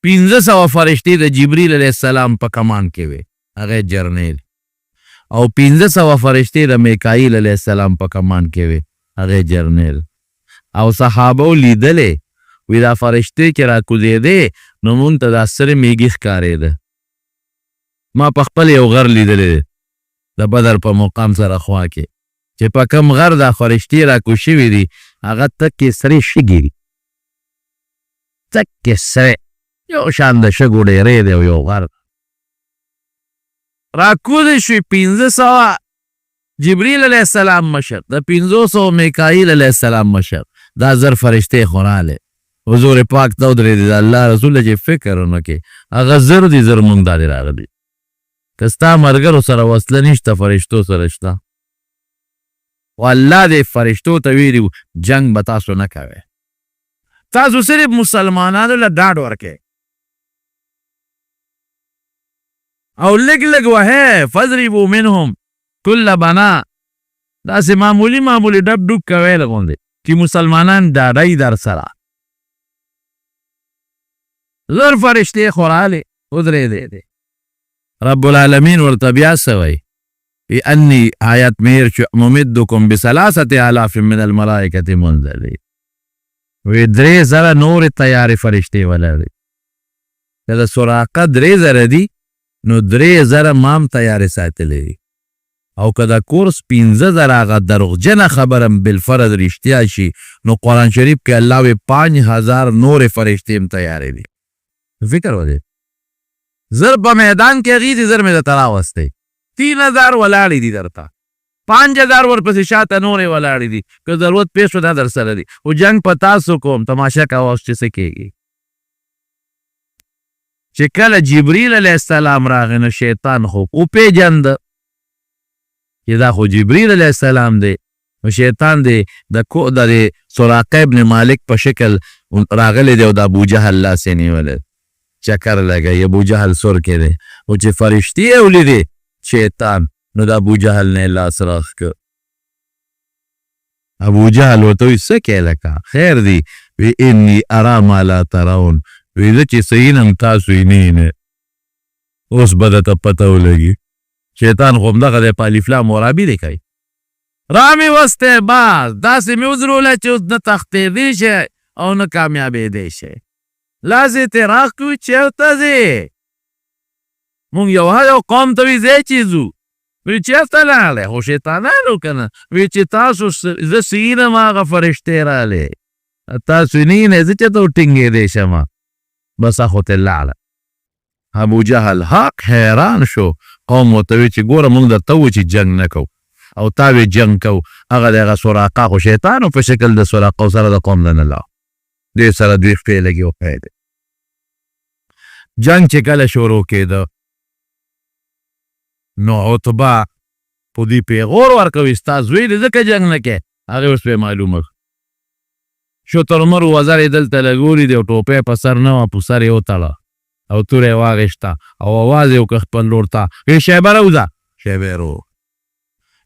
1500 فرشتې د جبرئیل علیه السلام په کمان کې وې، هغه جرنیل، او 1500 فرشتې د میکائیل علیه السلام په کمان کې وې، هغه جرنیل. او صحابو لیدلې وی دا فرشتې چې راکوزېدې نو مونږ ته دا سره میږي ښکارېده. ما په خپل یو غر لیدلی د بدر په مقام سره خوا کې چې په کم غر دا فرشتې راکوز شوي دي هغه تکې سرې شګې دي، تکې سرې یو شان د شګو ډېرې دی او یو غر راکوزې شوي. 1500 جبرئیل علیه السلام مشر، د 500 میکائیل علیه السلام مشر، دا زر فرشتې خو راغلې. حضور پاک ته ودرېدې د الله رسول چې فکر ونه کې هغه زر دي زر مونږ دادې راغلي. که ستا ملګرو سره وسله نشته فرشتو سره شته. و الله دې فرشتو ته ویلي جنګ به تاسو نه کوئ، تاسو صرف مسلمانانو له ډاډ ورکئ او لږ لږ وهئ. فضربوا منهم کل بنا، داسې معمولي ډب ډوب کوئ غوندې چې مسلمانان ډاډی در سره. زر فرشتې خو راغلې ودرېدې. رب العالمین ورته بیا څه وایي؟ انی آیت میر ممدکم ب3,000 من الملائکة منزلین، وی 3,000 نور تیارې فرشتې ولري. د سراقه 3,000 دي نو 3,000 مام تیارې ساتلې دي. او که د کورس 15,000 هغه دروغجنه خبره بالفرض رښتیا شي نو قرآن شریف کې الله وی 5,000 نور فرشتې هم تیارې دي. فکر وکړئ، زر په میدان کې غیږې زر مې درته راوستی، 3,000 ولاړې دي درته، 5,000 ورپسې شاته نورې ولاړې دي. که ضرورت پیښ شو دا در سره دي. خو جنګ په تاسو کوم، تماشه کوه اوس چې څه کېږي. چې کله جبرئیل علیه السلام راغی نو شیطان خو وپېژنده چې دا خو جبرئیل علیه السلام دی. نو شیطان دی د سراقه ابن مالک په شکل راغلی دی او د ابوجهل لاس یې نیولی چکر لګوي. ابوجهل سور کې دی او چې فرشتې یې ولیدې شیطان نو د ابوجهل نه یې لاس راښ کړ. ابوجهل ورته وایي څه کې لکه خیر دی؟ وی انی ارا ما لا ترون، وی زه چې څه وینم تاسو یې نه وینئ. اوس به درته پته ولګي. شیطان خو همدغه دی په الف لام مرابي دی کوي. را مې وستی باز داسې مې وځرولی چې اوس نه تښتېدی شي او نه کامیابېدی شي. لاس یې ترې راښ کړو چېرته ځې؟ مونږ یو قوم ته وي ځای چې ځو. وی چېرته لاړلی؟ خو شیطانانو که نه. وی چې تاسو زه څه وینم هغه فرشتې راغلې، تاسو یې نه وینئ، زه چېرته وټینګېدی شمه؟ بس هغو ته لاړه. ابوجهل حق حیران شو. قوم ورته وی چې ګوره مونږ درته وو چې جنګ نه کوو او تا وی جنګ کوو. هغه د هغه سراقه خو شیطانو په شکل د سراقو سره د قوم نه لاړ. دوی سره دوی خپې لګي وپیدې. جنګ چې کله شروع کېده نو عتبه په دوی پیغور ورکوي ستا زوی دی ځکه جنګ نه کوې. هغې اوس پې معلومه شترمرو وزر یې دلته لګولي دي او ټوپۍ په سر نه وه، په سر یې وتړه او توره یې واغېسته او اواز یې وکړه خپل لور ته، وی شیبه راوځه. شیبه یې رو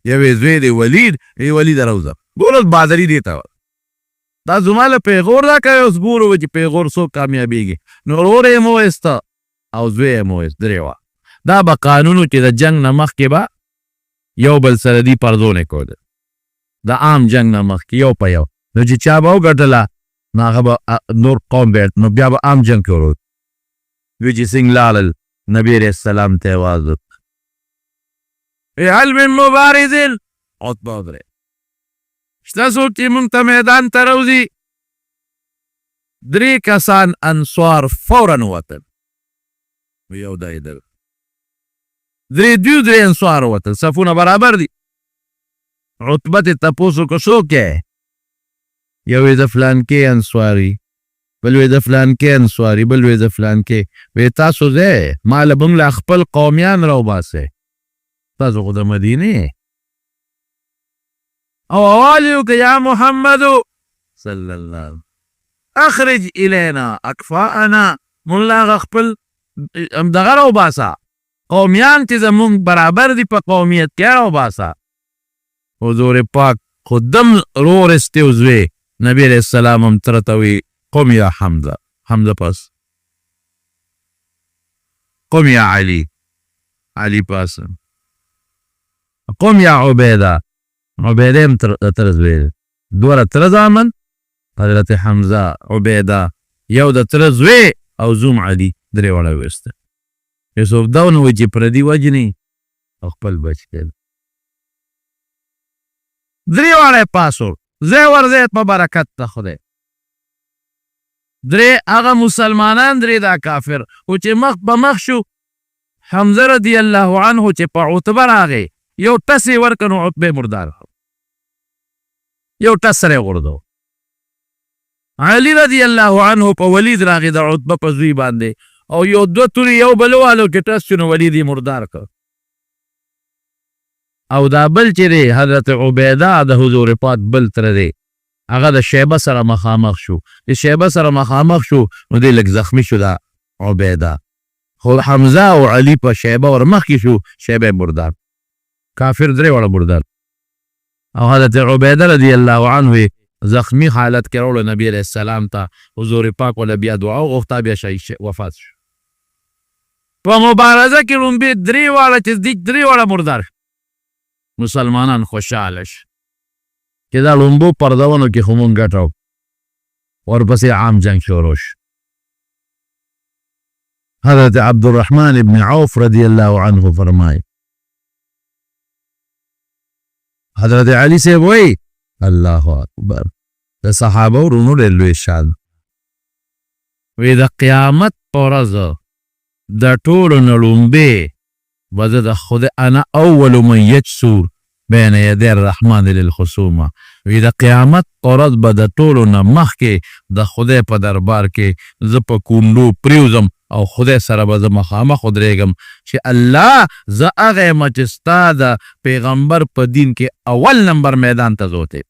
یو یې زوی دی ولید، ای ولید راوځه. ګوره بادري دې ته دا زما له پیغور راکوي. اوس ګورو چې پیغور څوک کامیابېږي. نو ورور یې مو وایسته او زوی یې مو وایست، درې وه. دا به قانونو چې د جنګ نه مخکې به یو بل سره دي پردونه کول، د عام جنګ نه مخکې یو په یو. نو چې چا به وګټله نو هغه به نور قوم به نو بیا به عام جنګ کې ورود. وی چې څنګه لاړل نبي علیه السلام ته یې اواز وکړ، هل من مبارز؟ عتبه ودرېد. شته څوک چې مونږ ته میدان ته راوځي؟ 3 کسان انصار فورا ووتل. یو دا یې در 3 انصار ووتل، صفونه برابر دي. عتبه ته تپوس وکړه څوک یې؟ یو یې د فلانکې انصاري، بل وی د فلانکې انصاري، بل وی د فلانکې. وی تاسو ځئ ما له مونږ له خپل قومیان راوباسئ، تاسو خو د مدینې. او اواز یې وکړه یا محمدو صلی الله اخرج الینا اکفاءنا، مونږ له هغه خپل دغه راوباسه، قومیان چې زمونږ برابر دي په قومیت کې راوباسه. حضور پاک خودم رورستی و زوی نبی علیہ السلام هم ترته وی قم یا حمزه. حمزه پس قم یا علی پاسم قم یا عبیده هم تر زوی دوره تر زامن حضرت حمزه عبیده یو د تر زوی او زوم علی درې واړه ویسته یوسف دا ونه وایي چې پردي وجني او خپل بچ کړي درې واړه پاسو زه ورځې په برکت ته خدای درې هغه مسلمانان درې دا کافر او چې مخ په مخ شو حمزه رضی الله عنه چې په عتبه راغی یو ټس یې ورکړ نو عتبه مردار یو ټس سره یې غورځاوه علي رضی الله عنه په ولید راغی د عتبه په زوی باندې او یو دوه تورې یو بل والو کې ټس شو نو ولید یې مردار کړ او دا بل چې دی حضرت عبیده د حضور پاک بل تره دی هغه د شیبه سره مخامخ شو د شیبه سره مخامخ شو نو دی لږ زخمی شو دا عبیده خو حمزه او علي په شیبه ور مخکې شو شیبه مردار کافر درې واړه مردار او حضرت عبیده رضی الله عنه زخمی حالت کې راوړل نبی علیہ السلام ته حضور پاک ول بیا دعا وغوښته بیا شهید وفات شو په مبارزه کې لومبي درې واړه چې درې واړه مردار مسلمانان خوشحاله شي چې دا لومبو پردونو کې خو مونږ ګټو ورپسې عام جنگ شروع شو حضرت عبدالرحمن ابن عوف رضی الله عنه فرمای حضرت علی صاحب وایي الله اکبر د صحابه ورونو ډېر لوی شان وی د قیامت په ورځ د ټولو نه لومبې به زه د خدای انا اول من یجسور بین یدی الرحمن للخصومه وی د قیامت په ورځ به د ټولو نه مخکې د خدای په دربار کې زه په کونډو پریوزم او خدای سره به زه مخامخ ودرېږم چې الله زه هغه یم چې ستا د پیغمبر په دین کې اول نمبر میدان ته زوتی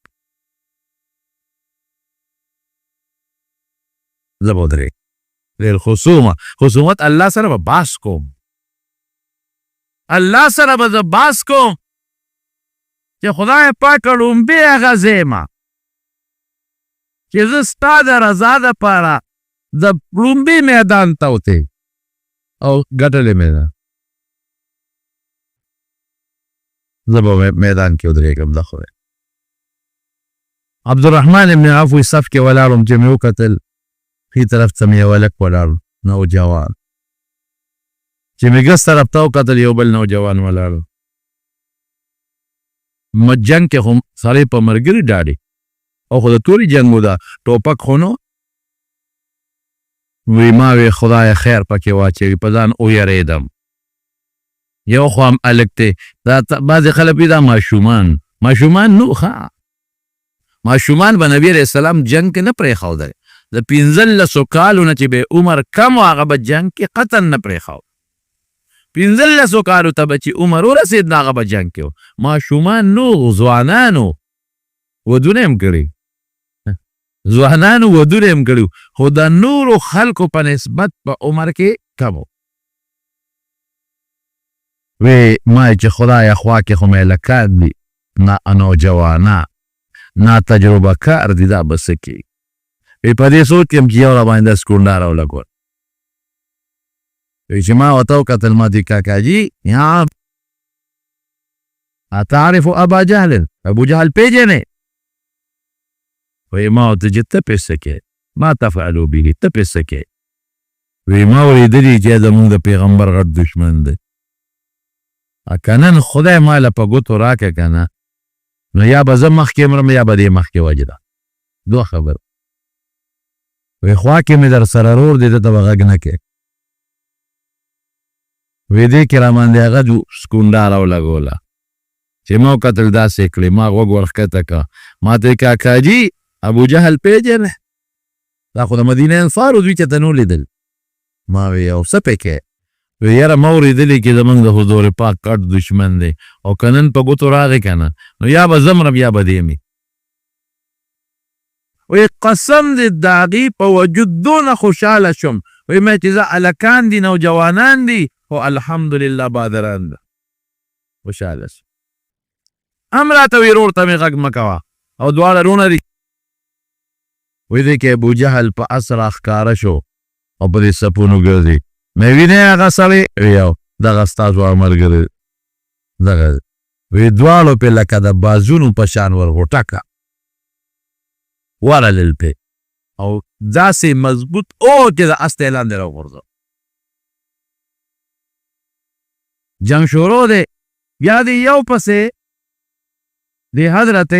زه به ودرېږم للخصومه خصومت الله سره به باس کوم الله سره به زه باس کوم چې خدای پاک لومبې هغه ځایمه چې زه ستا د رضا دپاره د لومبې میدان ته وتې او ګټلې مې ده زه به میدان کې ودرېږم د خدای عبدالرحمن ابن عوف وایي صف کې ولاړم چې مې وکتل ښي طرف ته مې یو هلک ولاړ نوجوان چې مې ګس طرف ته وکتل یو بل نوجوان ولاړ جنګ کې هم سړی په مرګري ډاډي او خو د تورې جنګ و ده ټوپک خو نو وی ما وی خدای خیر پکې واچوي په ځان ویرېدم یو خو هم هلک دی دا بعضې خلک وي دا ماشومان نو ښه ماشومان به نبي علیه السلام جنګ کې نه پرېښودی د 15 کالو نه چې به عمر کم و هغه به جنګ کې قطن نه پرېښود 15 کالو ته به چې عمر ورسېد نو هغه به جنګ کې و ماشومان نو ځوانانو ودونه هم کړي ځوانانو ودونه هم کړي خو د نورو خلکو په نسبت په عمر کې کم و وی ما چې خدای خوا کې خو مې هلکان دي نه نوجوانه نه تجربه کار دي دا به څه کوي وی په دې سوچ کې یم چې یو را باندې سکونډا راولګول وی چې ما ورته وکتل ما دي کاکاجي یا اتعرف ابا جهل ابو جهل پیژنې وی ما ورته چې ته پې څه کوې ما تفعلو به ته پې څه کوې وی ما اورېدلي چې زموږ د پیغمبر غټ دشمن دی که نن خدای ما له په ګوتو راکړه که نه نو یا به زه مخکې مرم یا به دې مخکې وجده دوه خبر وی خوا کې مې در سره رور دی ده ته به غږ نه کوې وی دې کې را باندې هغه سکونډا راولګوله چې ما وکتل داسې کړې ما غوږ ورښکته کړه ما ته کاکاجي ابو جهل پیژنې دا خو د مدینې انصارو دوی چې ته نو لیدل ما وی او څه پې کوې وی یاره ما اورېدلي چې زموږ د حضور پاک کټ دشمن دی او که نن په ګوتو راغی که نه نو یا به زه مرم یا به دې مې وی قسم دې د هغې په وجود دونه خوشحاله شوم وی مې چې زه هلکان دي نوجوانان دي خو الحمدلله بادران ده خوشحاله شوم هم راته وی رور ته مې غږ مه کوه او دواړه رونه دي وی دې کې ابو جهل په اسره ښکاره شو او په دې سپونو ګرځي مې وینې هغه سړی یو دغه ستاسو ملګری دغه وی دواړو پې لکه د بازونو په شان ورغوټکه ورلل پې او داسې مضبوط چې د اس ته یې لاندې راوغورځو جنگ شروع دی بیا د یو پسې د حضرت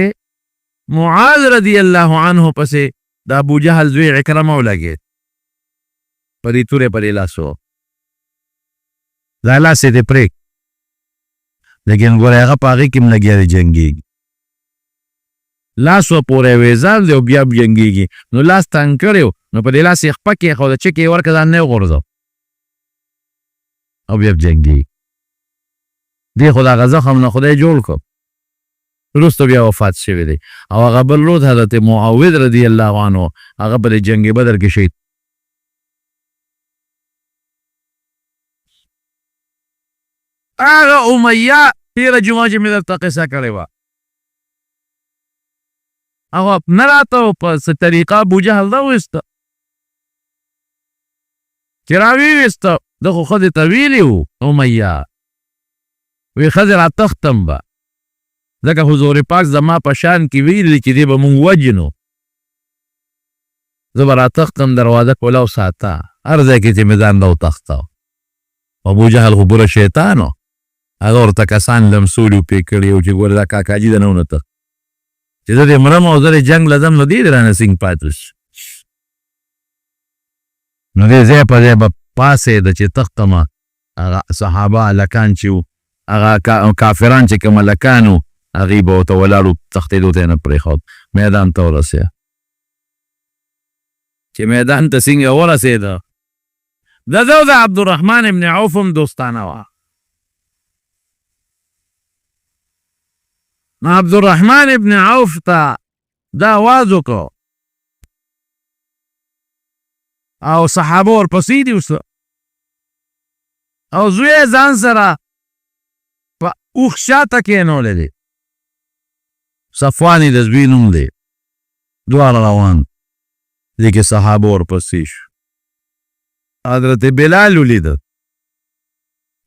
معاذ رضی الله عنه پسې د ابو جهل زوی عکرمه ولګېد په دې تورې په دې لاسو دا لاس یې دې پرېږ لیکن ګوره هغه په هغې کې هم لګیا دی جنګېږي لاس ورپورې ویزال دی او بیا هم جنګېږي نو لاس تنګ کړی و نو په دې لاس یې خپه کېښوده چک یې ورکړه ځان نه یې وغورځو او بیا هم جنګېږي دې خو د هغه زخم نه خدای جوړ کړ وروسته بیا وفات شوی دی او هغه بل لوط حضرت معاوض رضی الله عنه هغه په دې جنګ بدر کې شهید هغه امیه تېره جمعه چې مې درته قصه کړې وه هغه نه راته په څه طریقه ابوجهل راوویسته چې راویویسته ده خو ښځې ته ویلي وو امیه وی ښځې راتښتم به ځکه حضور پاک زما په شان کې ویلي چې دی به مونږ وجنو زه به راتښتم دروازه کولاو ساته هر ځای کې چې مې ځان راوتښته ابوجهل خو بوره شیطان و هغه ورته کسان لمسولي و پې کړي و چې ګوره دا کاکاجي ده نه ونته چې زه دې مرم او زه دې جنګ له ځم نو دې دې رانه سینګ پاتې شي نو دې ځای په ځای به پاسېده چې تښتمه هغه صحابه هلکان چې وو هغه کافران چې کوم هلکان وو هغې به ورته ولاړ و تښتېدو ته یې نه پرېښود میدان ته ورسېده چې میدان ته څنګه ورسېده د ده او د عبدالرحمن ابن عوف هم دوستانه وه نو عبدالرحمن ابن عوف ته دا آواز وکړو او صحابه ورپسې دي اوس او زوی یې ځان سره په اوښ شاته کېنولی دی صفوان یې د زوی نوم دی دواړه روان دې کې صحابه ورپسې شو حضرت بلال ولیده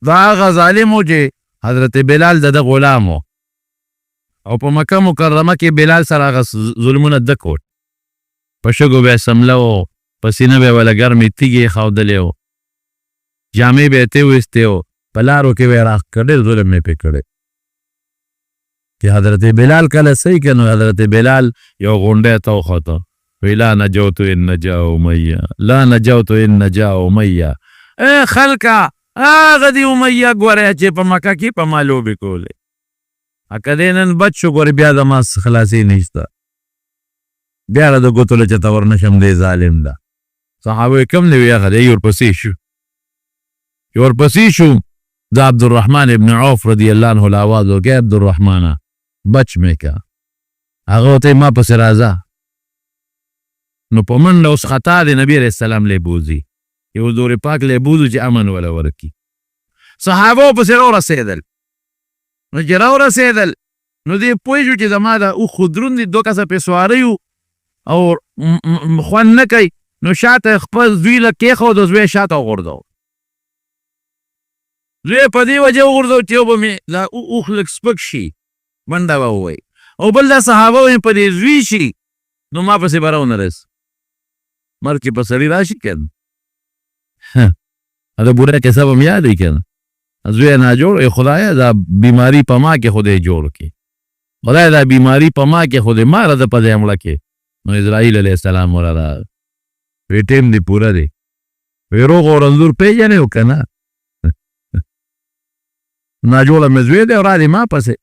دا هغه ظالم و چې حضرت بلال د ده غلام و او په مکه مکرمه کې بلال سره هغه ظلمونه ده کوټ په شګو به یې سمله و په سینه به یې وله ګرمې تیږې یې ښودلې و جامې به یې تېویستې و په لارو کې به یې راښکړې ظلم یې پې کړی چې حضرت بلال کله صحیح که نو حضرت بلال یو غونډی ته وخوته وی لا نجوت ان نجا امیه لا نجوت ان نجا امیه ای خلکه هغه دې امیه ګورئ چې په مکه کې په ما لوبې کولې که دی نن بچ شو ګورې بیا زما خلاصي نشته بیا له د ګوتو له چته ورنشم دی ظالم ده صحابه کم دی وی هغه دی ورپسې شو چې ورپسې شو د عبدالرحمن ابن عوف رضی الله عنه له اواز وکړی عبدالرحمنه بچ مې که هغه ورته ما پسې راځه نو په منډه اوس خطا دی نبي علیه السلام لی بوځي چې حضور پاک لی بوځو چې امن وله ورکړي صحابه پسې راورسېدل نو چې راورسېدل نو دې پوه شو چې زما د اوښ خو دروند دي دوه کسه پې سواری وو او خوند نه کوي نو شاته خپل زوی له کېښود زوی یې شاته وغورځو زوی یې په دې وجه وغورځو چې یو به مې دا اوښ لږ سپک شي منډه به ووایي او بل دا صحابه وایي په دې زوی شي نو ما پسې به راونه رس مرګ کې په سړي راشي که نه دا بوره کیسه به م یاد وي که نه زوی یې ناجوړ ای خدایه دا بیماري په ما کې خدای جوړ کړي خدای دا بیماري په ما کې خدای ما راده په ځای مړه کړي نو اسرائیل علیه السلام ورته راغی وی ټیم دې پوره دی وی روغ او رنځور پېژنې او که نه ناجوړه مې زوی دی او را دې ما پسې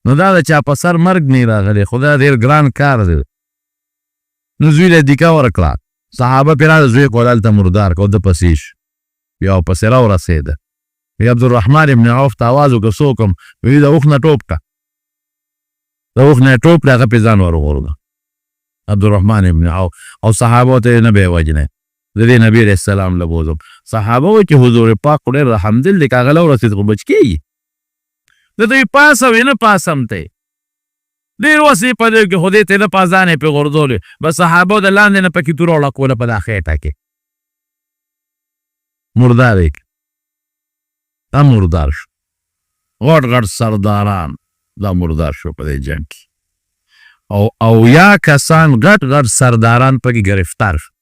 نو دا د چا په سر مرګ نه راغلی خو دا ډېر ګران کار دی نو زوی له دیکه ورکړه صحابه پرې راغله زوی یې کول هلته مردار که ده پسې شو بیا ورپسې راورسېده وی عبدالرحمن ابن عوف ته آواز وکړه څوک یم وی د اوښ نه ټوپ کړه د اوښ نه یې ټوپ کړه هغه پې ځان ورغورځه عبدالرحمن ابن عوف او صحابو ته یې نه به یې وجنی د دې نبي علیه السلام له بوځم صحابه وایي چې حضور پاک خو ډېر رحمدل دی که هغه له ورسېد خو بچ کېږي د دوی پاسه وي نه پاسم ته ډېر وسې په دې کې خو دې ته نه پازان یې پې غورځولې بس صحابو د لاندې نه پکې توره وړه کوله په دا خېټه کې مردار یې دا مردار شو غټ غټ سرداران دا مردار شو په دې جنګ کې او یا کسان غټ غټ سرداران پکې گرفتار شو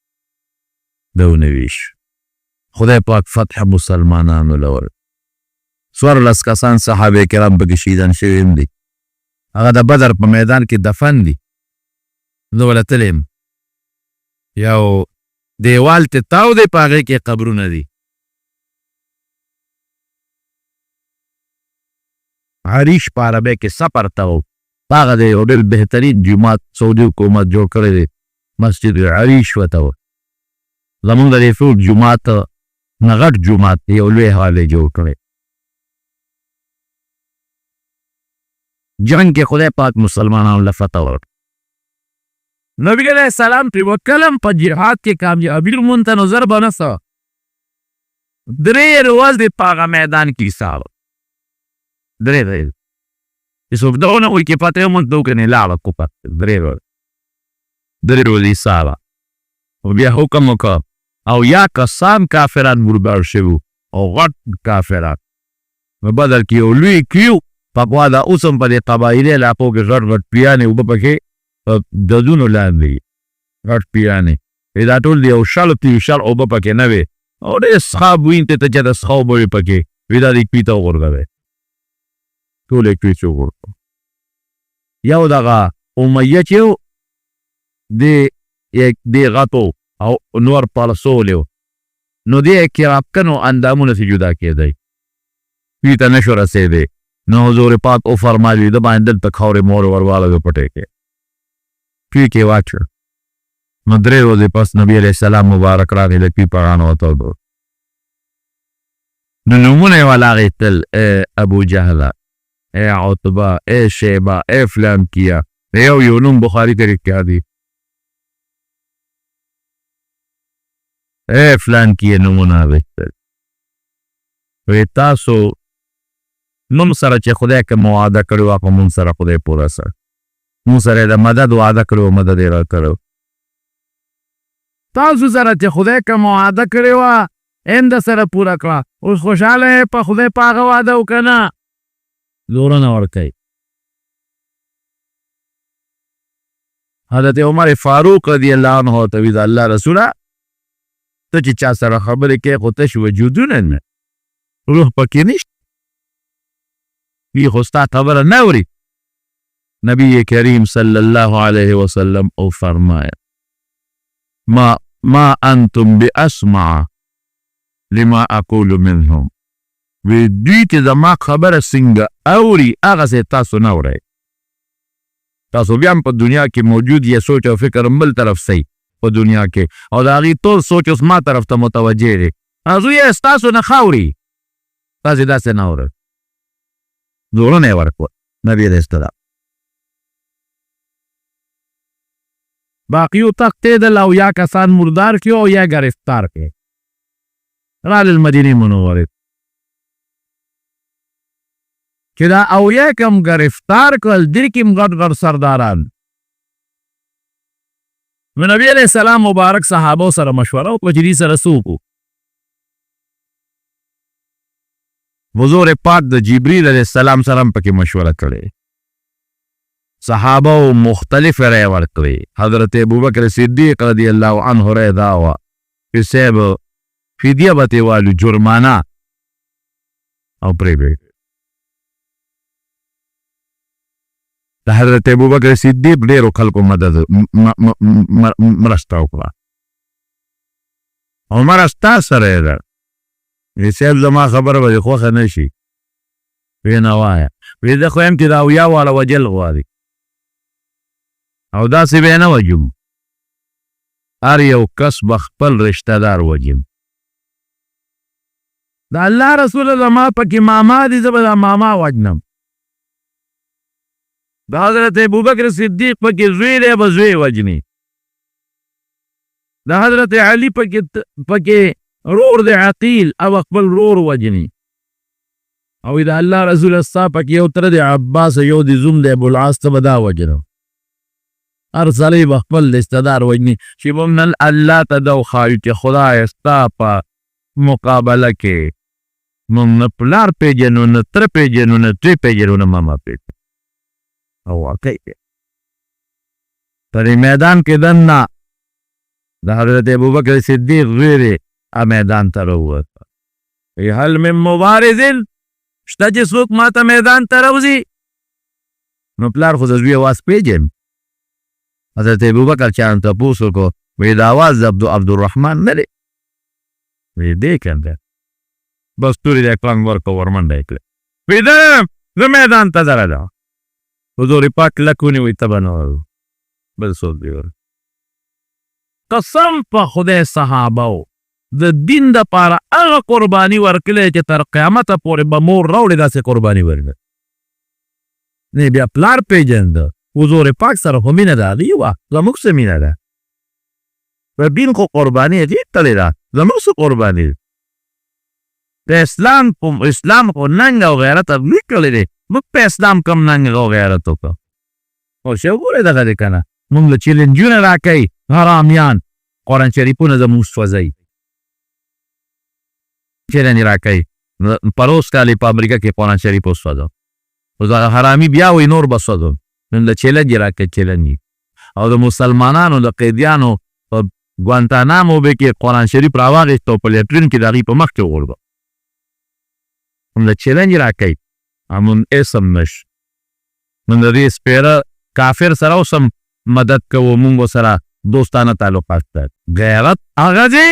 د ونویش خدای پاک فتح مسلمانانو لور 14 کسان صحابه کرام پکې شهیدان شوي دي هغه د بدر په میدان کې دفن دي زه ولا تلم یو دیوال ته تاو دی په هغې کې قبرونه دي عریش په عربی کې سفر ته و هغه د یو ډېر بهترین جومات سعودي حکومت جوړ کړی دی مسجد عریش ورته و زمونږ د دې ټول جومات نه غټ جومات دی یو لوی هال یې جوړ کړی جنګ کې خدای پاک مسلمانانو له فتح ورکړه نبی علیہ السلام پرې وکلم په جهاد کې کامیابي لمونځ ته نظر به نه څه 3 ورځې په هغه میدان کې ایساره 3 ورځې چې څوک دغه نه وایي چې پته یې مونځ ته وکړې لاړه کوپه 3 ورځې ایساره او بیا حکم وکړه او یا کسان کافران مردار شوي او غټ کافران په بدر کې یو لوی کیو په خوا د اوس هم په دې قبایلي علاقو کې غټ غټ پیانې اوبه پکې دودونو لاندې غټ پیانې دا ټول د یو شل اوبه پکې نه وې او ډېر څښاک وینته ته چې د څښاک به وې پکې وي دا دې کوي ته وغورځوې ټول یې کوي چې وغورځو یو دغه امیه چې و دې غټو او نور پالسولی و نو دې کرابکنو اندامونه چې جدا کېدی دوی ته نه شو رسېدی نو حضور پاک وفرمایي د باندې دلته خاورې مورې ورواړوې پټې کې پی کې واچو نو 3 ورځې پس نبی علیہ السلام مبارک راغی د پی پاڼو وتوړو نو نومونه یې والاغېستل ای ابو جهله ای عتبه ای شیبه ای فلان کیه یو نوم بخاري کې لیکلی دی ای فلان کیه نومونه اغېستل وی تاسو نوم سره چې خدای که وعده کړې وه په مونږ سره خدای پوره سره مونږ سره یې د مدد وعده کړې وه مدد یې راکړی تاسو سره چې خدای که وعده کړې وه هم د سره پوره کړه اوس خوشحاله یې په خدای په هغه وعده وکړه نه زوره نه ورکوي حضرت عمر فاروق رضی الله عنه ته وی د الله رسوله ته چې چا سره خبرې کوې خو تش وجودونه نه روح پکې نشته وی خو ستا خبره نه اوري نبی کریم صلی الله علیه وسلم او فرمایا ما انتم باسمع لما اقول منهم وی دوی چې زما خبره څنګه اوري هغسې تاسو نه اورئ تاسو بیا هم په دنیا کې موجود یې سوچ او فکر بل طرف صحیح په دنیا کې او د هغې ټول سوچ اوس ما طرف ته متوجه دی هغوی یې ستاسو نه ښه اوري تاسې داسې نه اورئ زورونه یې ورکړه نبی علیه السلام باقیو تښتېدل او یا کسان مردار کړي او یا ګرفتار کړي رالل مدینې منورې چې دا اویا کم ګرفتار کړل دې کې هم غټ غټ سرداران نو نبی علیه السلام مبارک صحابو سره مشوره وکړه چې دې سره څه وکړو حضور پاک د جبریل علیہ السلام سره هم پکې مشوره کړې صحابه مختلف رای ورکړې حضرت ابوبکر صدیق رضی الله عنه رای دا وه چې صاحب فدیه به ترې والو جرمانه او پرېږدئ د حضرت ابوبکر صدیق ډېرو خلکو مدد مرسته وکړه عمره ستا سره یې ده وی صاحب زما خبره به دې خوښه نه شي وی نه وایه وی زه خو یم چې د اویا واړه وجل غواړي او داسې به یې نه وجم هر یو کس به خپل رشته دار وجم د الله رسوله زما پکې ماما دي زه به دا ماما وجنم د حضرت ابوبکر صدیق پکې زوی دی به زوی وجني د حضرت علي پکې رور د عقیل او خپل رور وجني او د الله رسول ستا پکې یو تره د عباس یو د زوم د ابوالعاص ته به دا وجنه هر سړی به خپل رشته دار وجني چې موږ نن الله ته دا وښایو چې خدایه ستا په مقابله کې مونږ نه پلار پیژنو نه تره پیژنو نه زوی پیژنو نه ماما پیژنو او واقعي پر میدان کې دننه د حضرت ابوبکر صدیق زوی میدان ته راووته هل من مبارز شته چې څوک ماته میدان ته راوځي نو پلار خو د زوی اواز پیژن حضرت ابوبکر چا ته تپوس وکړو وایي د اواز د عبدالرحمن نه دی وایي دی کنده بس تورې د کلنګ ورکړه ورمنډه یې کړه وایي زه میدان ته ځه راځم حضور پاک لک ونیوی ته به نه بل څوک دی قسم په خدای صحابه د دین دپاره هغه قرباني ورکړی چې تر قیامته پورې به مور راوړي داسې قرباني ورکړي نه بیا پلار پیژنده حضور پاک سره خو مینه د هغې وه زموږ څه مینه ده په دین خو قرباني هغې تلې ده زموږ څه قرباني ده د اسلام خو ننګ او غیرت ابلیغ کړی دی موږ په اسلام کم ننګ او غیرت وکړو خو شه وګورئ دغه دی که نه موږ له چیلنجونه راکوي حرامیان قرآن شریفونه زموږ سوځوي چیلنج راکوي پروس کال په امریکا کې قرآن شریف وسوځو اوس هغه حرامي بیا وایي نور به سوځو نن د چیلنج یې راکوي چیلنج او د مسلمانانو د قیدیانو په ګوانتانامو به کې قرآن شریف راواخیست او په لیټرین کې د هغې په مخ کې وغورځو هم د چیلنج راکوي همون اسم نش من د دې سپېره کافر سره اوس هم مدد کوو مونږ ورسره دوستانه تعلقات ده غیرت هغه دی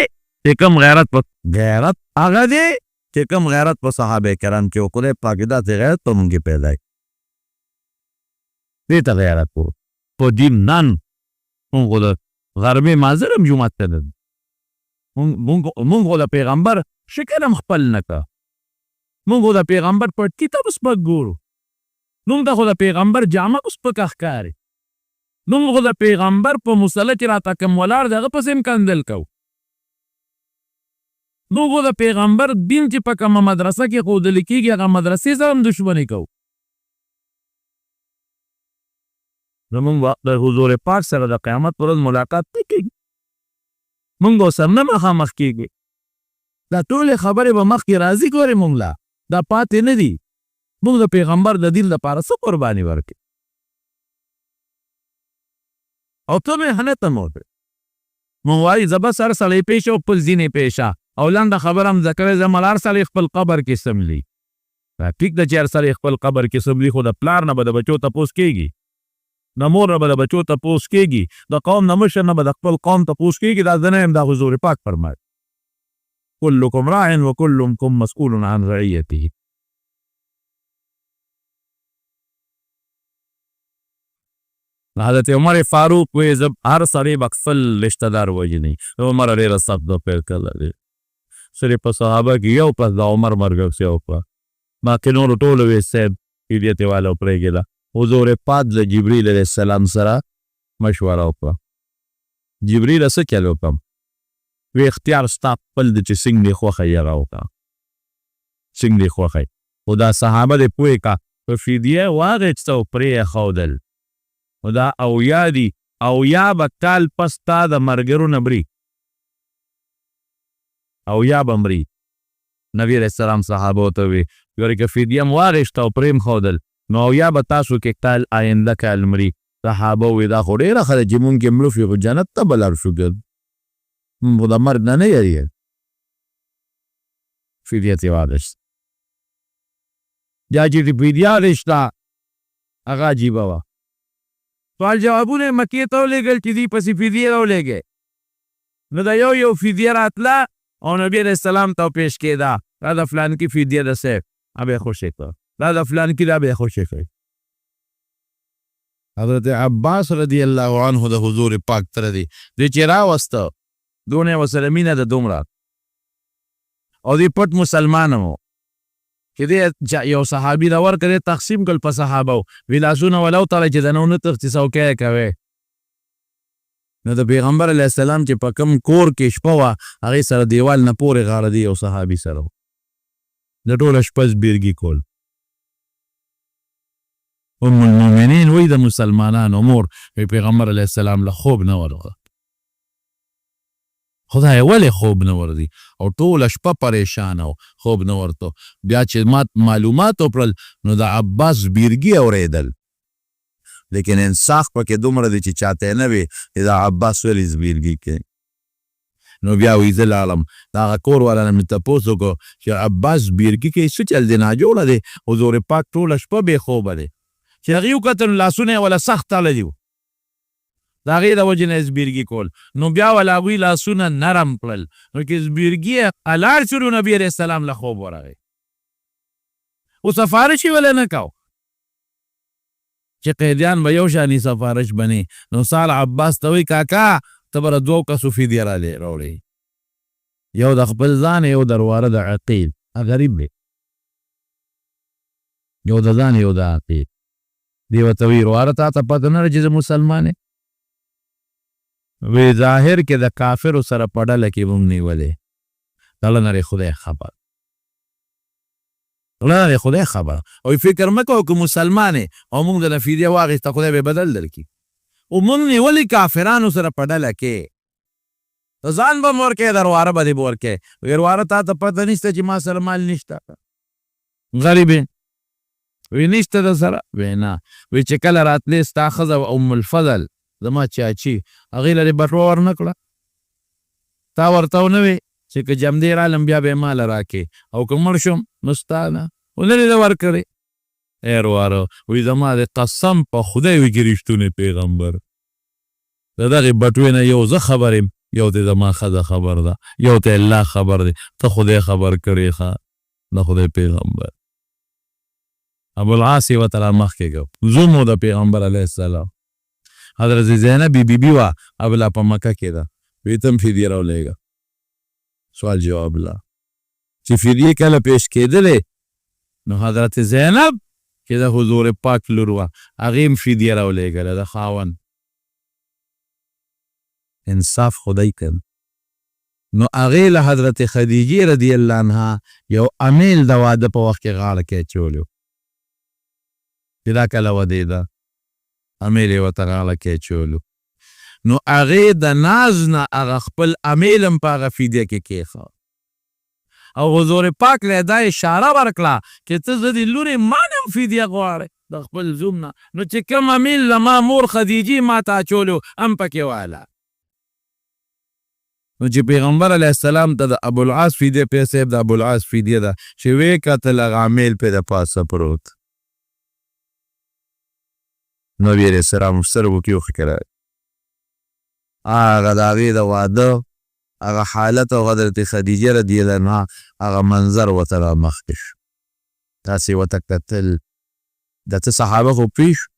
چې کوم غیرت په صحابه کرام کې وکړی پاک داسې غیرت په مونږ کې پیدا کړي دې ته غیرت وو په دین نن مونږ خو د غربي مازر هم جومات ته نه مونږ خو د پیغمبر شکل هم خپل نه که مونږ خو د پیغمبر پټکي ته به سپک ګورو مونږ ته خو د پیغمبر جامه به سپکه ښکاري مونږ خو د پیغمبر په مسله چې راته کوم ولاړ د هغه پسې هم کندل کوو مونږ خو د پیغمبر دین چې په کومه مدرسه کې ښودل کېږي هغه مدرسې سره هم دشمني کوو زمونږ د حضور پاک سره د قیامت پر ورځ ملاقات نه کېږي مونږ به ورسره نه مخامخ کېږي دا ټولې خبرې به مخکې راځي ګورې مونږ لا دا پاتې نه دي مونږ د پیغمبر د دین لپاره څه قرباني ورکړي او ته مې هنته مو وکړې مونږ وایي زه بس هر سړی پیشه او خپل ځینې پیشه او لنډه خبره هم زده کړې زه هر سړی خپل قبر کې سملي ټیک ده چې هر سړی خپل قبر کې سملي خو د پلار نه به د بچو تپوس کېږي د مور نه به د بچو تپوس کېږي د قوم نه مشر نه به د خپل قوم تپوس کېږي دا زه نه یم دا حضور پاک فرمایي كلكم راع وكلكم مسؤول عن رعيته حضرت عمر فاروق وی زب هر سړی به خپل رشته دار وژني عمر ډېره سخت ده پیل کړی صرف په صحابه کې یو کس د عمر مرګرسي وکړه باقي نورو ټولو وی صاحب هدیتې والا پرېږده حضور پاک د جبریل علیه السلام سره مشوره وکړه جبریل څه چل وکړم وی اختیار ستا خپل دی چې څنګه دې خوښه یې هغه وکړه څنګه دې خوښه خو دا صحابه دې پوه کړه په فدیه واخیسته او پرې یې ښودل نو دا اویا دي اویا به کال پس تا د مرګرو نه مري اویا به مري نبي علیه السلام صحابو ته وی ګورې که فدیه م واخیسته او پرې م ښودل نو اویا به تاسو کې کال آینده کال مري صحابه وی دا خو ډېره ښه ده چې مونږ کې مړه شو خو جنت ته به لاړ شو خو د مرګ نه یریږي فدیه ترې واخیسته بیا چې فدیه واخیسته هغه عجیبه وه سوال جوابونه یې مکې ته ولېږل چې دوی پسې فدیې راولېږې نو د یو فدیه راتله او نبي علیه السلام ته پیش کېده دا د فلانکي فدیه ده صاحب به یې خوشې کړه دا د فلانکي دا به یې خوشې کړي حضرت عباس رضی الله عنه د حضور پاک تره دی دوی چې راوسته دونه یې ورسره مینه ده دومره او دوی پټ مسلمان وو چې دی یو صحابي را ورکړی تقسیم کړل په صحابه وی لاسونه ولو تړی چې د نه ونه تښتي څوکی یې کوی نو د پیغمبر علیه السلام چې په کوم کور کې شپه وه هغې سره دیوال نه پورې غاړه دی یو صحابي سره د ټوله شپه زبېرګي کول ام المؤمنین وی د مسلمانانو مور پیغمبر علیه السلام له خوب نه ورغله خدای ولې خوب نه ورځي او ټوله شپه پریشان او خوب نه ورته بیا چې ما معلومات وکړل نو د عباس بیرګي اورېدل لیکن انصاف پکې دومره دی چې چاته نه وي چې د عباس ولې زبیرګي کوي نو بیا وی زه لاړم د هغه کور والا نه مې تپوس وکړو چې عباس بیرګي کوي څه چل دی ناجوړه دی حضور پاک ټوله شپه بې خوبه دی چې هغې وکتل لاسونه یې وله سخت تړلي وو د هغې د وجې نه زبیرګي کول نو بیا وله هغوی لاسونه نرم کړل نو چې زبیرګي یې الاړ شو نو نبي علیه السلام له خوب ورغی او سفارش یې ولې نه کو چې قیدیان به یو شاني سفارش بني نو سال عباس ته وایي کاکا ته به د دوو کسو فدیه راوړې یو د خپل ځان یو د واره د عقیل غریب دی یو د ځان یو د عقیل دی ورته وایي واره تا ته پته نه ده چې زه مسلمان یم وی ظاهر کې د کافرو سره په ډله کې به م نیولې دله نه خدای خبر دله نه خدای خبر او فکر مه کوه که مسلمان او موږ د فدیه واخیسته خدای به بدل درکړي او موږ نیولې کافرانو سره په ډله کې ته ځان به م ورکوې درواره به دې به ورکوې وی واره تا ته پته نشته چې ما سره مال نشته غریب وی نشته د سره وی نه وی چې کله راتلې ستا ښځه ام الفضل زما چاچي هغې له دې بټوه ورنه کړه تا ورته ونه وې چې که جمدې رالم بیا به یې ماله راکې او که مړ شم نو ستا نه خو نه دې ده ورکړې ای ورواره وی زما د قسم په خدای وي چې رښتونی پیغمبر د دغې بټوې نه یو زه خبر یم یو ته زما ښځه خبر ده یو ته الله خبر دی ته خدای خبر کړې ښه د خدای پیغمبر ابوالعاص یې ورته را مخکې کړ زوم و د پیغمبر علیه السلام حضرت زینب بی وه ابله په مکه کې ده وی ته هم فدیه راولېږه سوال جواب لا چې فدیه کله پیش کېدلې نو حضرت زینب چې د حضور پاک لور وه هغې هم فدیه راولېږله د خاوند انصاف خدای کوي نو هغې له حضرت خدیجې رضی الله عنها یو امیل د واده په وخت کې غاړه کې اچولی چې دا کله ودېده امیل یې ورته غاړه کې اچولو نو هغې د ناز نه هغه خپل امیل هم په هغه فدیه کې کېښه او حضور پاک له دا اشاره ورکړه چې ته زه د لورې ما نه هم فدیه غواړې د خپل زوم نه نو چې کوم امیل زما مور خدیجې ما ته اچولو هم پکې واله نو چې پیغمبر علیه السلام ته د ابوالعاص فدیه پیسې د ابوالعاص فدیه ده چې ویې کتل هغه امیل پې د پاسه پروت نبی علیه السلام سترګو کې اوښکې راغلې هغه د هغې د واده هغه حالت او حضرت خدیجه رضی الله عنها هغه منظر ورته رامخکې شو تاسې ورته کتل د ته صحابه خو پوه شو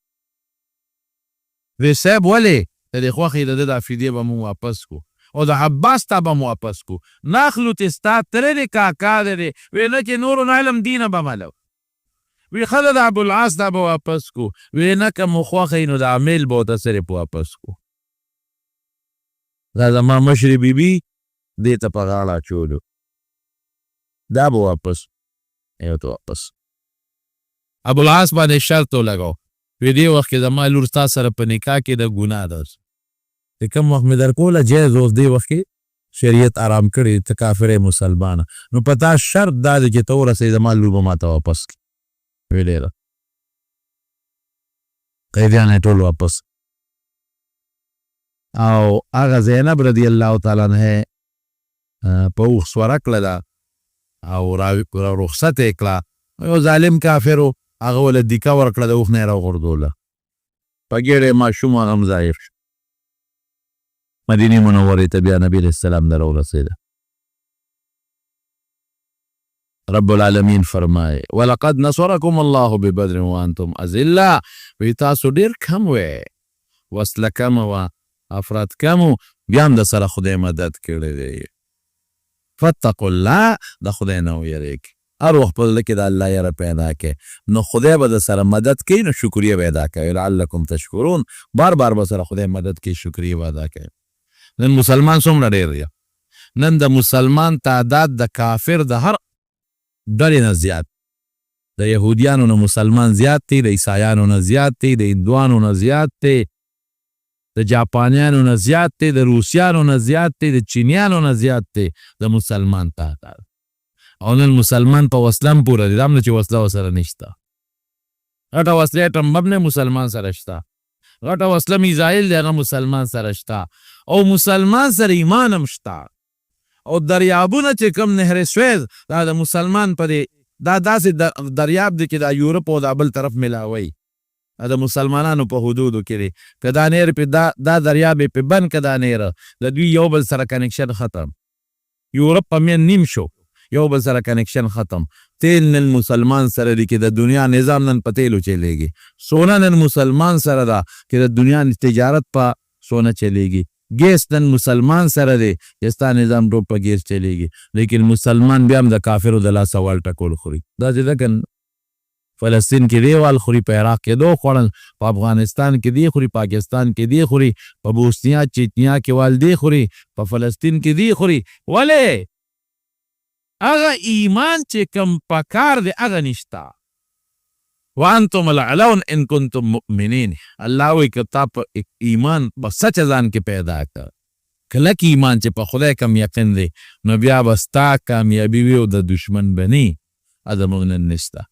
وی صاحب ولې د دې خوښې د ده دا فدیه به مو واپس کو او د عباس ته به مو واپس کو ناخلو چې ستا تره دی کاکا دی وی نه چې نورو نه علم دینه به ملو وی خله د ابوالعاص دا به واپس کو وی نه که مو خوښی نو د امیل به ورته صرف واپس کو دا زما مشرې بیبي دې ته په غاړه اچولو دا به واپس یو ته واپس ابوالعاص باندې شرط ولګاو وی دې وخت کې زما لور ستا سره په نکاح کې د ګناه ده چې کوم وخت مې در کوله جایز اوس دې وخت کې شریعت آرام کړي ته کافر مسلمانه نو په تا شرط دا دی چې ته ورسې زما لور به ما ته واپس کړي ویلې ده قیدیان یې ټول واپس او هغه زینب رضی الله تعالی عنها په اوښ سوره کړه ده او رخصت یې کړه یو ظالم کافر و هغه ولې دیکه ورکړه د اوښ نه یې راغورځوله په ګېډه یې ماشوم هغه هم ضعیف شو مدینې منورې ته بیا نبي علیه السلام نه راورسېده رب العالمین فرمائے ولقد نصرکم الله ببدر وانتم اذلہ وی تاسو ډیر کم وې وسله کم وه افراد کم بیا هم د سره خدای مدد کړی دی فاتقوا الله د خدای نه ویریږئ هر وخت په زړه کې د الله یره پیدا کړئ نو خدای به د سره مدد کوي نو شکریه به ادا کوئ لعلکم تشکرون بار بار به سره خدای مدد کوي شکریه به ادا کوئ نن مسلمان څومره ډېر دی نن د مسلمان تعداد د کافر د هر ډلې نه زیات د یهودیانو نه مسلمان زیات دی د عیسایانو نه زیات دی د هندوانو نه زیات دی د جاپانیانو نه زیات دی، د روسیانو نه زیات دی، د چینیانو نه زیات دی د مسلمان تعداد. او نن مسلمان په وسله هم پوره دی، دا هم نه چې وسله ورسره نشته. غټه وسله اټم بم نه مسلمان سره شته، غټه وسله میزایل دی هغه مسلمان سره شته، او مسلمان سره ایمان هم شته. او دریابونه چې کوم نهر سویز دا د مسلمان په دی، دا داسې دریاب دی چې دا یورپ او دا بل طرف ملاوی، د مسلمانانو په حدودو کې دی. که دا نهر پې دا دریاب یې پې بند که دا نهر د دوی یو بل سره کنکشن ختم. یورپ په مین نیم شو، یو بل سره کنکشن ختم. تیل نن مسلمان سره دی چې د دنیا نظام نن په تیلو چلیږي. سونه نن مسلمان سره ده چې د دنیا تجارت په سونه چلیږي. ګیس نن مسلمان سره دی چې ستا نظام ټول په ګیس چلیږي. لیکن مسلمان بیا هم د کافرو د لاسه وال ټکول خوري. دا چې ده که فلسطین کې دی وال خوري، په عراق کې دو خوړل، په افغانستان کې دی خوري، پاکستان کې دی خوري، په بوسنیا چیچنیا کې وال دی خوري، په فلسطین کې دی خوري. ولې هغه ایمان چې کم پکار دی هغه نشته. وانتم العلون ان کنتم مؤمنین. الله وی که تا په ایمان په سچ ځان کې پیدا کړ، کلک ایمان چې په خدای کم یقین دی، نو بیا به ستا کامیابي وي او د دشمن به نه. زموږ نن نشته.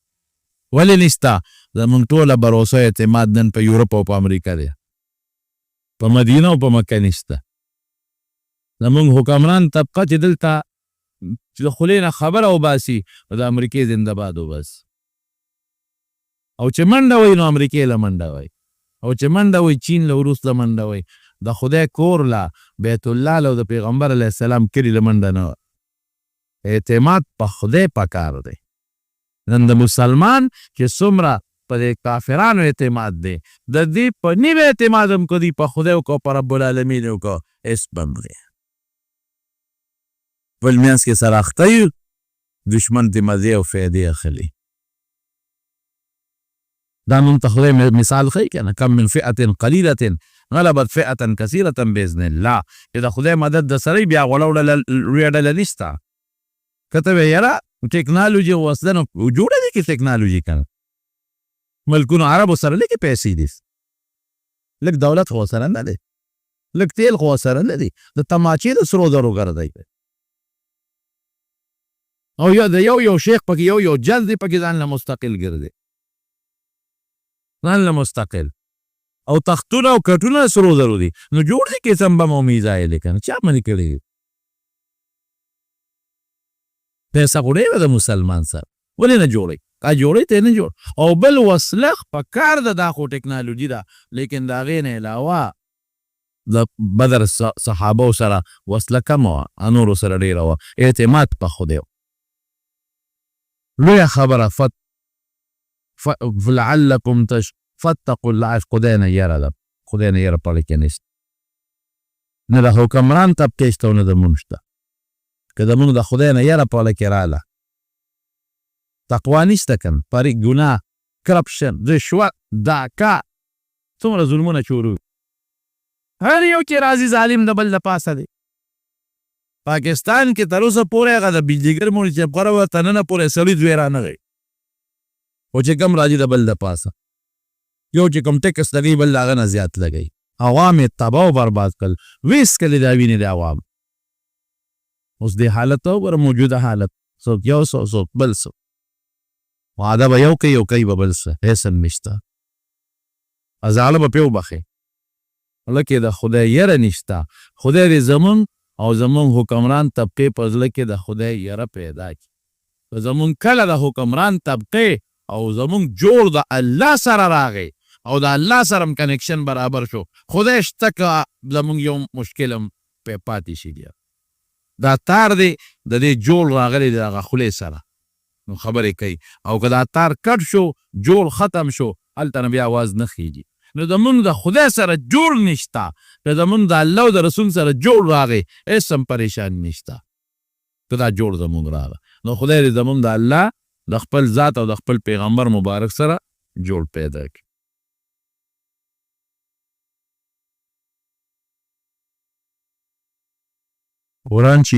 ولې نشته؟ زموږ ټوله بروسه اعتماد نن په یورپ او په امریکا دی، په مدینه او په مکه نشته. زموږ حکمران طبقه چې دلته چې د خولې نه خبره وباسي نو د امریکې زنده باد وباسي، او چې منډه وایي نو امریکې له منډه وایي، او چې منډه وایي چین له روس له منډه وایي، د خدای کور له بیت الله له او د پیغمبر علیه السلام کلي له منډه نه. اعتماد په خدای پکار دی. نن د مسلمان چې څومره په دې کافرانو اعتماد دی، د دې په نیو اعتماد هم که دی په خدای وکړو، په رب العالمین وکړو، هېڅ بم دی. بل منځ کې سره اخته یو، دشمن ترې مزې او فایدې اخلي. دا موږ ته خدای مثال ښیي که نه، کم من فئة قلیلة غلبت فئة کثیرة باذن الله. چې د خدای مدد د سره بیا غوړه لویه ډله نشته. که ته وایې یاره ټکنالوژي او وسله نو جوړه دی که ټکنالوژي که نه، ملکونو عربو سره لږې پیسې دي، لږ دولت خو سره نه دی، لږ تیل خو سره نه دی، د تماچې د سرو زرو ګرځی دی، او یا د یو شیخ پکې یو جز دی پکې ځان له مستقل ګرځي، ځان له مستقل، او تختونه او کټونه سرو زرو دي. نو جوړ دی قسم بم او میزایل که نه، چا منې کړی دی؟ پیسه خو ډېره د مسلمان سره، ولې نه جوړی؟ که جوړی ته نه جوړ. او بل وسله په کار ده، دا خو ټکنالوژي ده، لیکن د هغې نه علاوه د بدر صحابو سره وسله کمه وه، نورو سره ډېره وه. اعتماد په خدای و. لویه خبره لعلکم فاتقوا الله. خدای نه یره ده، خدای نه یره په کې نشته. نه د حکمران طبقې شته او نه د مونږ شته. که د مونږ د خدای نه یره په کې راله، تقوا نشته که پرې ګناه، کرپشن، رشوت، داکا، څومره ظلمونه چورو، هر یو کې راځي ظالم د بل د پاسه دی. پاکستان کې تر اوسه پورې هغه د بجلیګر مونږ چې غوره ورته ننه پورې سړي دوی رانغی، خو چې کم راځي د بل د پاسه، یو چې کوم ټکس لګوي بل د هغه نه زیات لګوي. عوام یې تباه او برباد کړل، ویس کړي دا وینې د عوام. اوس دې حالت ته وګوره، موجوده حالت، څوک یو څوک بل څوک، وعده به یو کوي به بل څه، هېڅ هم نشته. ازاله به پرې وبخې، لکه د خدای یره نشته. خدای دې زمونږ او زمونږ حکمران طبقې په زړه کې د خدای یره پیدا کړي. که زمونږ کله د حکمران طبقې او زمونږ جوړ د الله سره راغی او د الله سره هم کنکشن برابر شو، خدای شته که زمونږ یو مشکل هم پاتې شي. بیا دا تار دی د دې جوړ راغلی د هغه خولې سره، نو خبرې کوي. او که دا تار کټ شو، جوړ ختم شو، هلته نه بیا آواز نه خیږي. نو زمونږ د خدای سره جوړ نشته، که زمونږ د الله او د رسول سره جوړ راغی، هېڅ هم پریشان نشته. که دا جوړ زمونږ راغی، نو خدای دې زمونږ د الله د خپل ذات او د خپل پیغمبر مبارک سره جوړ پیدا کړي. قرآن چې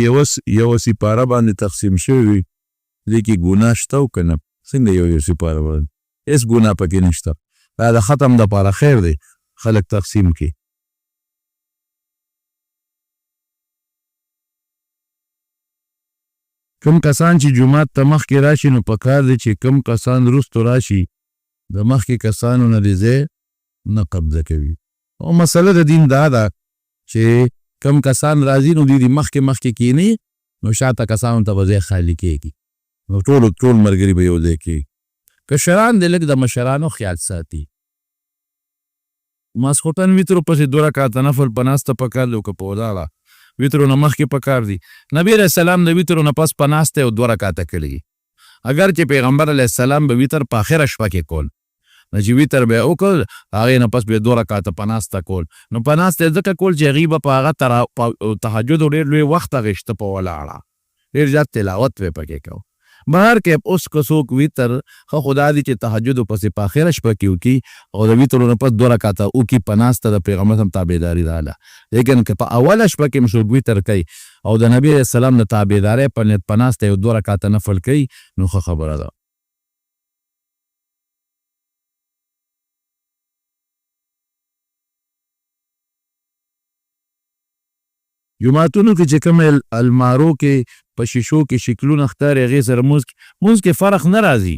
یو سپاره باندې تقسیم شوی وي، دې کې ګناه شته او که نه؟ څنګه یو سپاره باندې هېڅ ګناه پکې نشته. دا د ختم دپاره خیر دی خلک تقسیم کړي. کم کسان چې جماعت ته مخکې راشي نو په کار دی چې کم کسان وروستو راشي د مخکې کسانو نه دې ځای نه قبضه کوي. او مسله د دین دا ده چې کم کسان راځي نو دوی مخکې کینی نو شاته کسانو ته به ځای خالي کېږي نو ټول ملګري به یو ځای کېږي. کشران دې لږ د مشرانو خیال ساتي. ماسخوتن ویترو پسې 2 رکعاته نفل په ناسته پکار دی او که په ولاړه ویترو نه مخکې پکار دی. نبی علیه السلام د ویترو نه پس په ناسته او 2 رکعاته کړي. اگر چې پیغمبر علیه السلام به ویتر په آخره شپه کې کول نو چې ویتر به وکړ هغې نه پس به 2 رکعاته په ناسته کول. نو په ناسته یې ځکه کول چې هغې به په هغه تهجد ډېر لوی وخت هغې په ولاړه ډېر زیات تلاوت به پکې کو. بهر کې اوس که څوک ویتر ښه خدا دی چې تهجدو پسې په آخره شپه کې وکړي او د ویترو نه پس 2 رکعاته وکړي په ناسته د پیغمبر هم تابعداري راله. لیکن که په اوله شپه کې هم څوک ویتر کوي او د نبي علیه السلام د تابعدارۍ په نیت په ناسته یو 2 رکعاته نفل کوي نو ښه خبره ده. جماعتونو کې چې کوم المارو کې په شیشو کې شکلونه ښکاري هغې سره مونځ کې فرق نه راځي.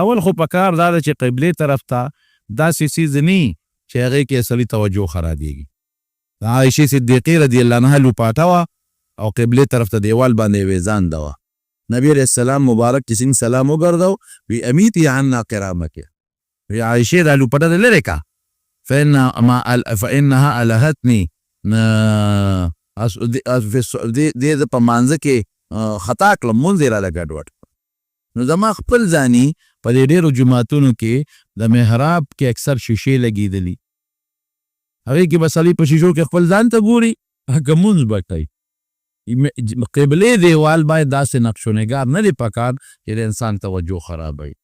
اول خو په کار دا ده چې قبلې طرف ته داسې څیز نه چې هغې کې سړي توجه خرابېږي. د عایشې صدیقې رضی الله عنها لوپاټه وه او قبلې طرف ته دیوال باندې یې ویزانده وه. نبي علیه السلام مبارک چې څنګه سلام وګرځو وی امیتي عنا قرامکې وی عایشې دا لوپټه دې لرې که فانها الهتني دې د په مانځه کې خطا کړم مونځ یې راله ګډوډ. نو زما خپل ځاني په دې ډېرو جوماتونو کې د محراب کې اکثر شیشې لګېدلي هغې کې به سړی په شیشو کې خپل ځان ته ګوري که مونځ به کوي. قبلې دیوال باید داسې نقش و نگار نه دی پکار چې د انسان توجه خرابوي.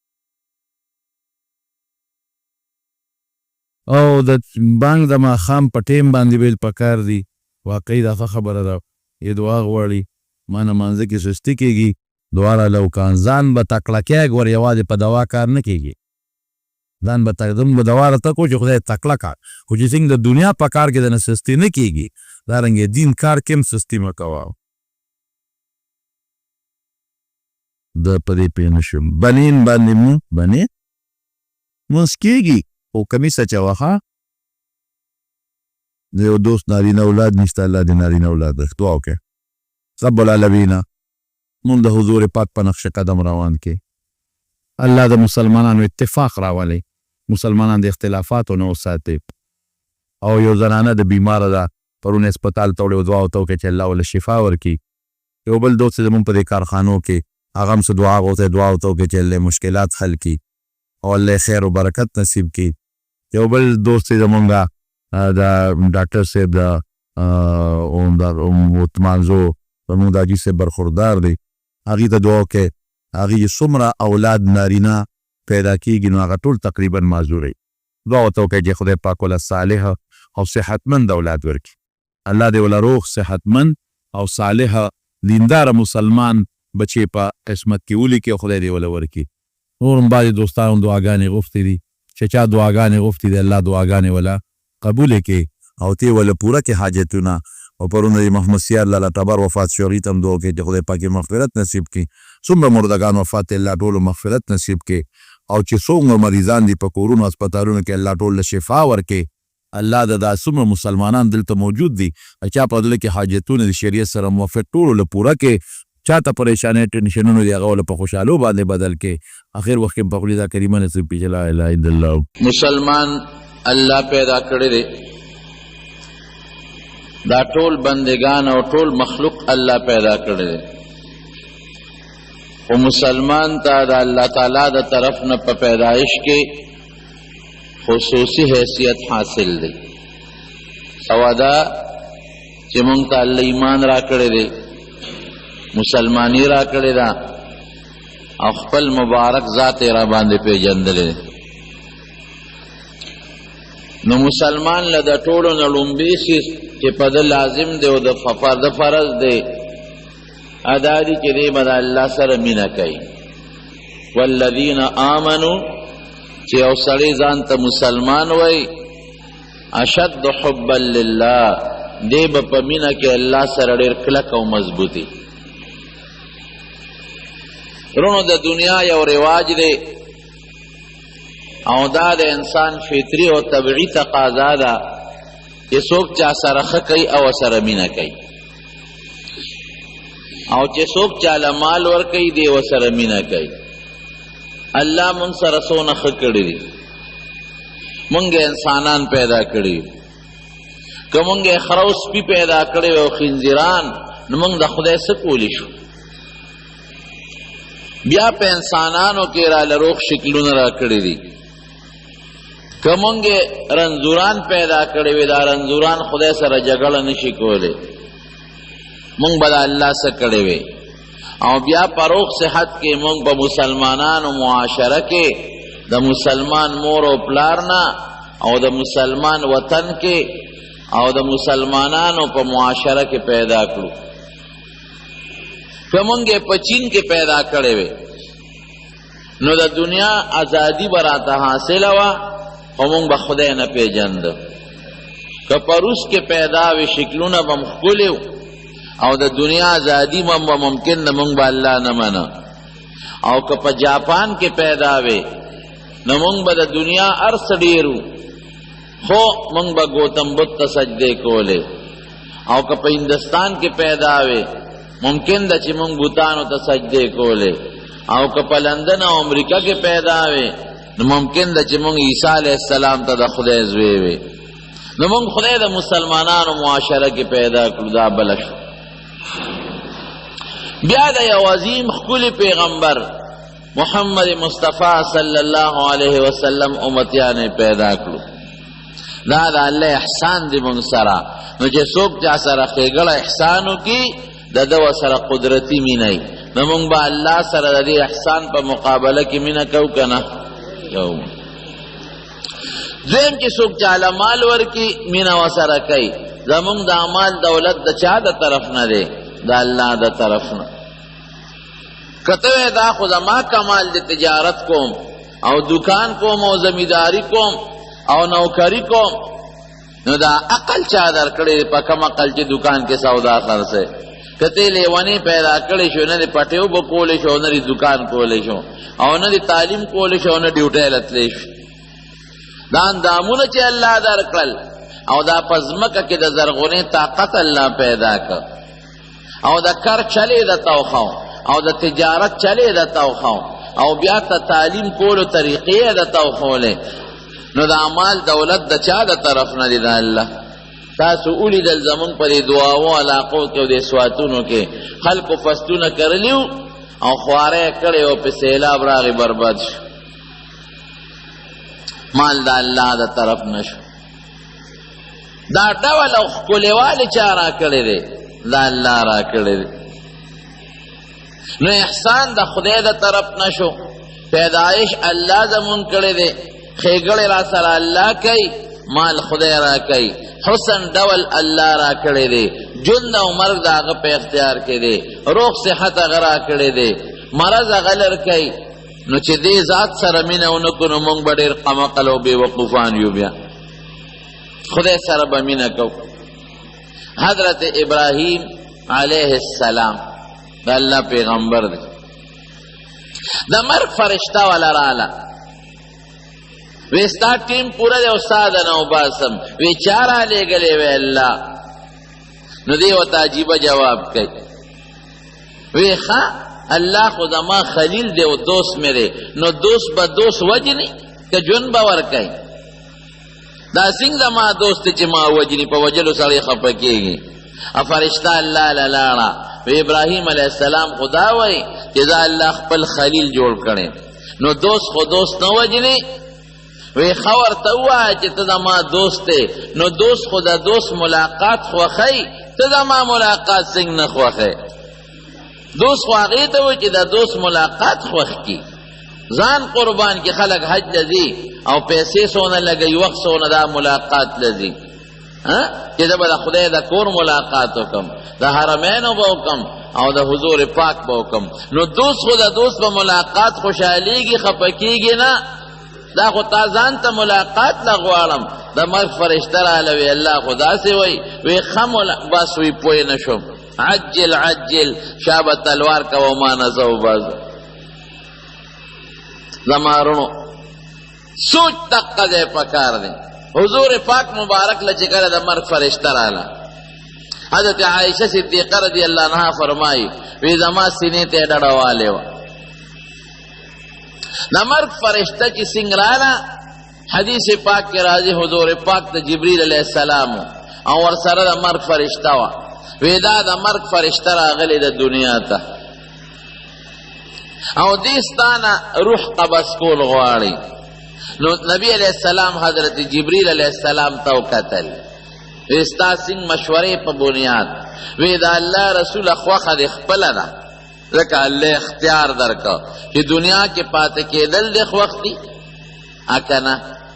او د بانک د ماښام په ټیم باندې بیل پکار دی. واقعي دا ښه خبره ده. یې دعا غواړي ما نه مانځه کې سستي کېږي دعا راله وکړه. ځان به تکړه کېږ ور یوازې په دوا کار نه کېږي. ځان به تقدم به دوا راته کو چې خدای تکړه کار خو چې څنګه د دنیا په کار کې د نه سستي نه کېږي دارنګې دین کار کې هم سستي مه کوه. د په دې پوه نه شم بنین باندې بنې مونځ کېږي خو کمیس اچوه ښه. د یو دوست نارینه اولاد نشته الله د نارینه اولاد دعا وکړئ. رب العالمین مونږ د حضور پاک په نقش قدم روان کې الله د مسلمانانو اتفاق راولي مسلمانان د اختلافاتو نه وساتي. او یو زنانه د بیماره ده پرون هسپتال ته وړې دعا ورته وکړئ چې الله ورله شفا ورکړي. یو بل دوست زمونږ په دې کارخانو کې هغه هم څه دعا ورته وکړئ چې الله مشکلات حل کړي او الله خیر و برکت نصیب کړي. یو بل دوست زمونږ د ډاکټر صاحب د مانځو زمونږ د حاجي صاحب برخوردار دی هغې ته دعا وکړئ هغې چې څومره اولاد نارینه پیدا کېږي نو هغه ټول تقریبا معذوري. دعا ورته وکړئ چې خدای پاک وله صالحه او صحتمند اولاد ورکړي. الله دې وله روغ صحتمند او صالحه دینداره مسلمان بچې په قسمت کې ولیکي او خدای دې وله ورکړي. نور هم بعضې دوستانو دعاګانې غوښتې دي چې چا دعاګانې غوښتې دي الله دعاګانې وله قبول کې او تی ولا پورا کې حاجتونه. او پرون د محمد سیار لاله ټبر وفات شو هغې ته هم دعا کوي چې خدای پاک مغفرت نصیب کړي. څومره مردګان وفات الله ټولو مغفرت نصیب کړي او چې څومره مریضان دي په کورونو هسپتالونو کې الله ټول له شفا ورکړي. الله د دا څومره مسلمانان دلته موجود دي چا په دله کې حاجتونه د شریعت سره موافق ټولو له پوره کې چاته پریشانۍ ټینشنونو دي هغه له په خوشحالو باندې بدل کې اخر وخت کې په خپل دا کریمه نصیب کړي چې لا اله الا الله. مسلمان الله پیدا کړی دی دا ټول بندگان او ټول مخلوق الله پیدا کړی دی خو مسلمان ته د الله تعالی د طرف نه په پیدایش کې خصوصي حیثیت حاصل دی. او دا چې مونږ ته الله ایمان را کړی دی مسلمانی را کړی ده او خپل مبارک ذات را باندې پیژندلی دی. نو مسلمان له د ټولو نه لومبي څیز چې په ده لازم دی او د فرض دی ادا دي چې دی به د الله سره مینه کوي. والذین آمنو چې یو سړی ځان ته مسلمان وی اشد حبا لله دی به په مینه کې الله سره ډېر کلک او مضبوطي. رونو د دنیا یو رواج دی او دا د انسان فطری او طبعی تقاضا ده چې څوک چا سره ښه کوي او سره مینه کوي او چې څوک چاله مال ورکوي دی ورسره مینه کوي. الله مونږ سره څونه ښه کړي دي، مونږ انسانان پیدا کړي، که مونږ خره او سپي پیدا کړي او خنزیران، نو مونږ د خدای څه کولی شو؟ بیا په انسانانو کې راله روغ شکلونه را کړي دي. که مونږ رنځوران پیدا کړي وي، دا رنځوران خدای سره جګړه نشي کولی، مونږ به د الله څه کړی وي. او بیا په روغ صحت کې مونږ په مسلمانانو معاشره کې د مسلمان مور او پلار نه او د مسلمان وطن کې او د مسلمانانو په معاشره کې پیدا کړو. که مونږ په چین کې پیدا کړی وي، نو د دنیا ازادي به راته حاصله وه، خو مونږ به خدای نه پیژنده. که په روس کې پیدا وي، شکلونه به م ښکلي او د دنیا ازادي به ممکن نه، مونږ به الله نه منه. او که په جاپان کې پیدا وي، نو مونږ به د دنیا هر څه ډېرو، خو مونږ به ګوتم بدھ ته سجدې کولې. او که په هندوستان کې پیدا وي، ممکن ده چې مونږ بوتانو ته سجدې کولې. او که په لندن او امریکا کې پیدا وي، نو ممکن ده چې مونږ عیسی علیه السلام ته د خدای زوی وي. نو مونږ خدای د مسلمانانو معاشره کې پیدا کړو، دا بله شو. بیا د یو عظیم ښکلي پیغمبر محمد مصطفی صلی الله علیه وسلم امتیان پیدا کړو. دا د الله احسان دی مونږ سره. نو چې څوک چا سره ښېګړه احسان وکړي، د ده ورسره قدرتي مینه وي، نو مونږ به الله سره د دې احسان په مقابله کې مینه کوو که نه کوو. دویم چې څوک چاله مال ورکړي، مینه ورسره کوي. زمونږ د مال دولت د چا د طرف نه دی؟ د الله د طرف نه. که ته وایې دا خو زما کمال د تجارت کوم او دکان کوم او زمینداری کوم او نوکری کوم، نو دا عقل چا درکړی؟ په کم عقل چې دکان کې سودا خرڅوي؟ که ته لیونی پیدا کړی شو، نه دې پټیو به کولی شو، نه دې دکان کولی شو، او نه دې تعلیم کولی شو، نه ډیوټۍ رتلی شو. دا اندامونه چې الله درکړل، او دا په ځمکه کې د زرغونې طاقت الله پیدا کړ، او د کار چلې د توخو، او د تجارت چلې د توخو، او بیا ته تعلیم کولو طریقې د توخولې، نو د اعمال دولت د چا د طرف نه دی؟ د الله. تاسو ولیدل زمونږ په دې دعاو علاقو کې او د سواتونو کې خلکو فصلونه کرلیو او خواره یې کړی او په سیلاب راغی، برباد شو. مال د الله د طرف نه شو. دا ډول او ښکلېوالی چا را کړی دی؟ د الله را کړی دی. نو احسان د خدای د طرف نه شو. پیدایش الله زمون کړی دی، ښېګړې را سره الله کوي، مال خدای را کوي، حسن ډول الله را کړی دی، ژوند او مرګ د هغه په اختیار کې دی، روغ صحت هغه را کړی دی، مرض هغه لر کوي. نو چې دې ذات سره مینه ونه کړو، نو موږ به ډېر قمقل او بېوقوفان یو. بیا خدای سره به مینه کوو. حضرت ابراهیم علیه السلام د الله پیغمبر دی. د مرګ فرشته والا راله، وی ستا ټیم پوره دی او ستا د نه وباسم. وی چا رالیږلی؟ وی الله. نو دی ورته عجیبه جواب کوي، وی ښه الله خو زما خلیل دی او دوست مې دی، نو دوست به دوست وجني که ژوند به ورکوي؟ دا څنګه زما دوست دی چې ما وجني؟ په وجلو سړی خفه کېږي. فرشته الله له لاړه. وی ابراهیم علیه السلام خدا وایي چې زه الله خپل خلیل جوړ کړی، نو دوست خو دوست نه وجني. وی ښه ورته ووایه چې ته زما دوست دی، نو دوست خو د دوست ملاقات خوښوي، ته زما ملاقات څنګه نه خوښوي؟ دوست خو هغې ته وایي چې د دوست ملاقات خوښ کړي. ځان قربان کې خلک حج لځي او پیسې څونه لګوي، وخت څونه دا ملاقات لځي، چې زه به د خدای د کور ملاقات وکړم، د حرمینو به وکړم او د حضور پاک به وکړم. نو دوست خو د دوست په ملاقات خوشحالیږي، خفه کېږي نه. دا خو تا ځان ته ملاقات له غواړم. د مرګ فرشته راله، وی الله خو داسې وایي. وی ښه بس وی پوه نه شوم. عجل عجل، شا به تلوار کوه ما نه زه وباسم. زمارونو سوچ دقه دی پکار دی حضور پاک مبارک له چې کله د مرګ فرشته راله حضرت عائشہ صدیقہ رضی اللہ عنہ فرمائی وی زما سینې ته ډډه والې وه د مرګ فرشته چې څنګه راله حدیث پاک کې راځي حضور پاک ته جبریل علیہ السلام او ورسره د مرګ فرشته وه وی دا د مرګ فرشته راغلی د دنیا ته او دې ستانه روح قبض کول غواړي نو نبی علیہ السلام حضرت جبریل علیہ السلام ته وکتل وی ستا څنګه مشورې په بنیاد وی دا الله رسول خوښه د خپله ده ځکه الله اختیار درکړه چې دنیا کې پاتې کېدل د خوښ دي که نه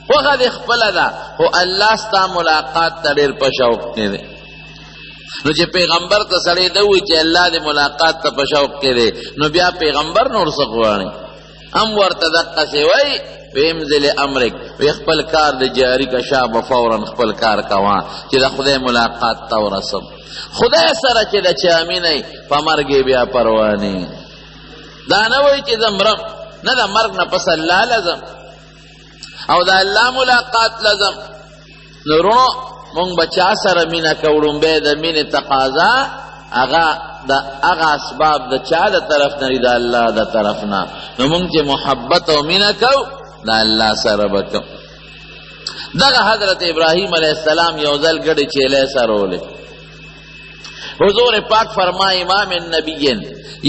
خوښه د خپله ده خو الله ستا ملاقات ته ډېر په شوق کې دی نو چې پیغمبر ته سړی ده وایي چې الله د ملاقات ته په شوق کې دی نو بیا پیغمبر نور څه غواړي هم ورته دقسې وایي ویمزل امرک وی خپل کار د جاری کا شاب فورا خپل کار کوا چې د خدای ملاقات ته ورسم خدای سره چې د چا مینه په مرګ بیا پروا نه دا نه وایي چې زه مرم نه د مرګ نه پس الله لازم او د الله ملاقات لازم نو ورونو مونږ به چا سره مینه کوو لومبی د مینې تقاضا هغه اسباب د چا د طرف نه د الله د طرف نه نو مونږ چې محبت او مینه کوو دا اللہ سره بکم دغه حضرت ابراہیم علیہ السلام یو ځل ګډې چیلې سرولې حضور پاک فرمایي ما من نبی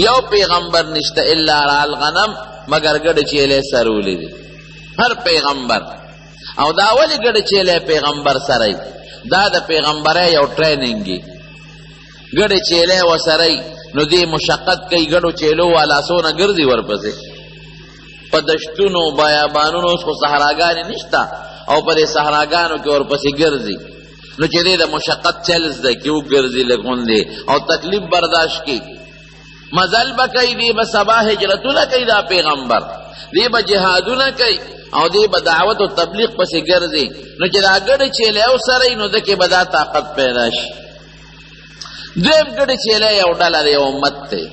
یو پیغمبر نشته الا را الغنم مگر ګډې چیلې سرولې دي هر پیغمبر او دا ولې ګډې چیلې پیغمبر سره دا د پیغمبرۍ یو ټریننګ ګډې چیلې وسره نو دې مشقت کوي ګډو چیلو والا سونه ګرځي ورپسې په دشتونو بیابانونو اوس خو صحراګانې نشته او په دې صحراګانو کې ورپسې ګرځي نو چې دی د مشقت چل زده کړي وګرځي لږ غوندې او تکلیف برداشت کړي مزل به کوي دی به سبا هجرتونه کوي دا پیغمبر دی به جهادونه کوي او دی به دعوت و تبلیغ پسې ګرځي نو چې دا ګډې چیلې او سره نو دکې به دا طاقت پیدا شي دویم ګډې چیلې یو ډله دی امت دی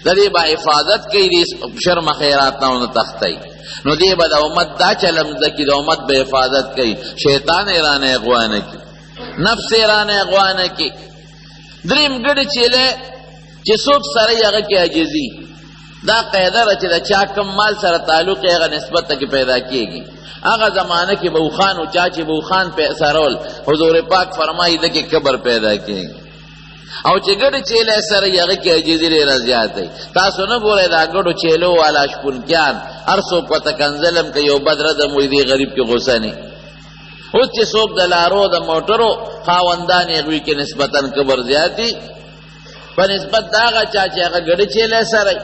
د دې به حفاظت کوي د شرم خیرات نه ونه تښتئ نو دې به د امت دا چلم زده کړي د امت به حفاظت کوي شیطان یې رانه اغوا نه کړي نفس یې رانه اغوا نه کړي دریم ګډې چیلې چې څوک سره یې هغه کې عاجزي دا قاعده ده چې د چا کم مال سره تعلق یې هغه نسبت ته کې پیدا کېږي هغه زمانه کې بوخان او چا چې بوخان سرول حضور پاک فرمایي د کې کبر پیدا کېږي او چې ګډې چیلې سره یې هغه کې عاجزي ډېره زیاته وي تاسو نه ګورئ دا ګډو چیلو والا شپونکیان هر څوک ورته کنځلم که یو بد ردم وي دې غریب کې غوسه نه اوس چې څوک د لارو د موټرو خاوندان یې هغوی کې نسبتا کبر زیاتي په نسبت د هغه چا چې هغه ګډې چیلې سره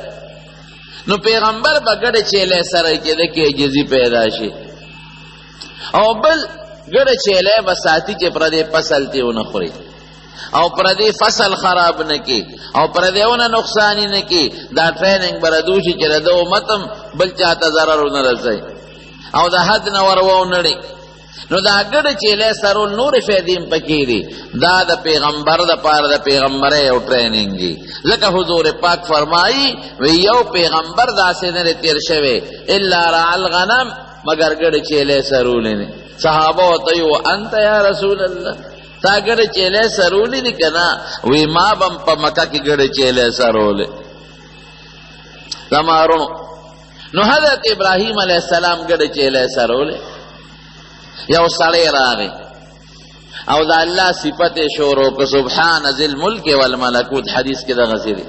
نو پیغمبر به ګډې چیلې سره چې د کې عاجزي پیدا شي او بل ګډې چیلې به ساتي چې پردې فصل تې ونه خوري او پردی فصل خراب نکی او پردیونه نقصانی نکی دا ټریننګ بردوشي چې د امتم بل چاته ضرر نه رسي او د حد نه ورو نړي نو دا ګډ چیلې سرول نور فیدیم پکې دي دا د پیغمبر د پاره د پیغمبره یو ټریننګ دی ځکه حضور پاک فرمایي وی یو پیغمبر داسې نه تیر شوی الا رع الغنم مگر ګډ چیلې سرول نه صحابه ته یو انت یا رسول الله تا ګډې چیلې سرولې دي که نه وی ما بم په مکه کې ګډې چیلې سرولې زمارونو نو حضرت ابراهیم علیہ السلام ګډې چیلې سرولې یو سړی راغی او د الله صفت شروع که سبحان ذی الملک والملکوت حدیث کې دغسې دی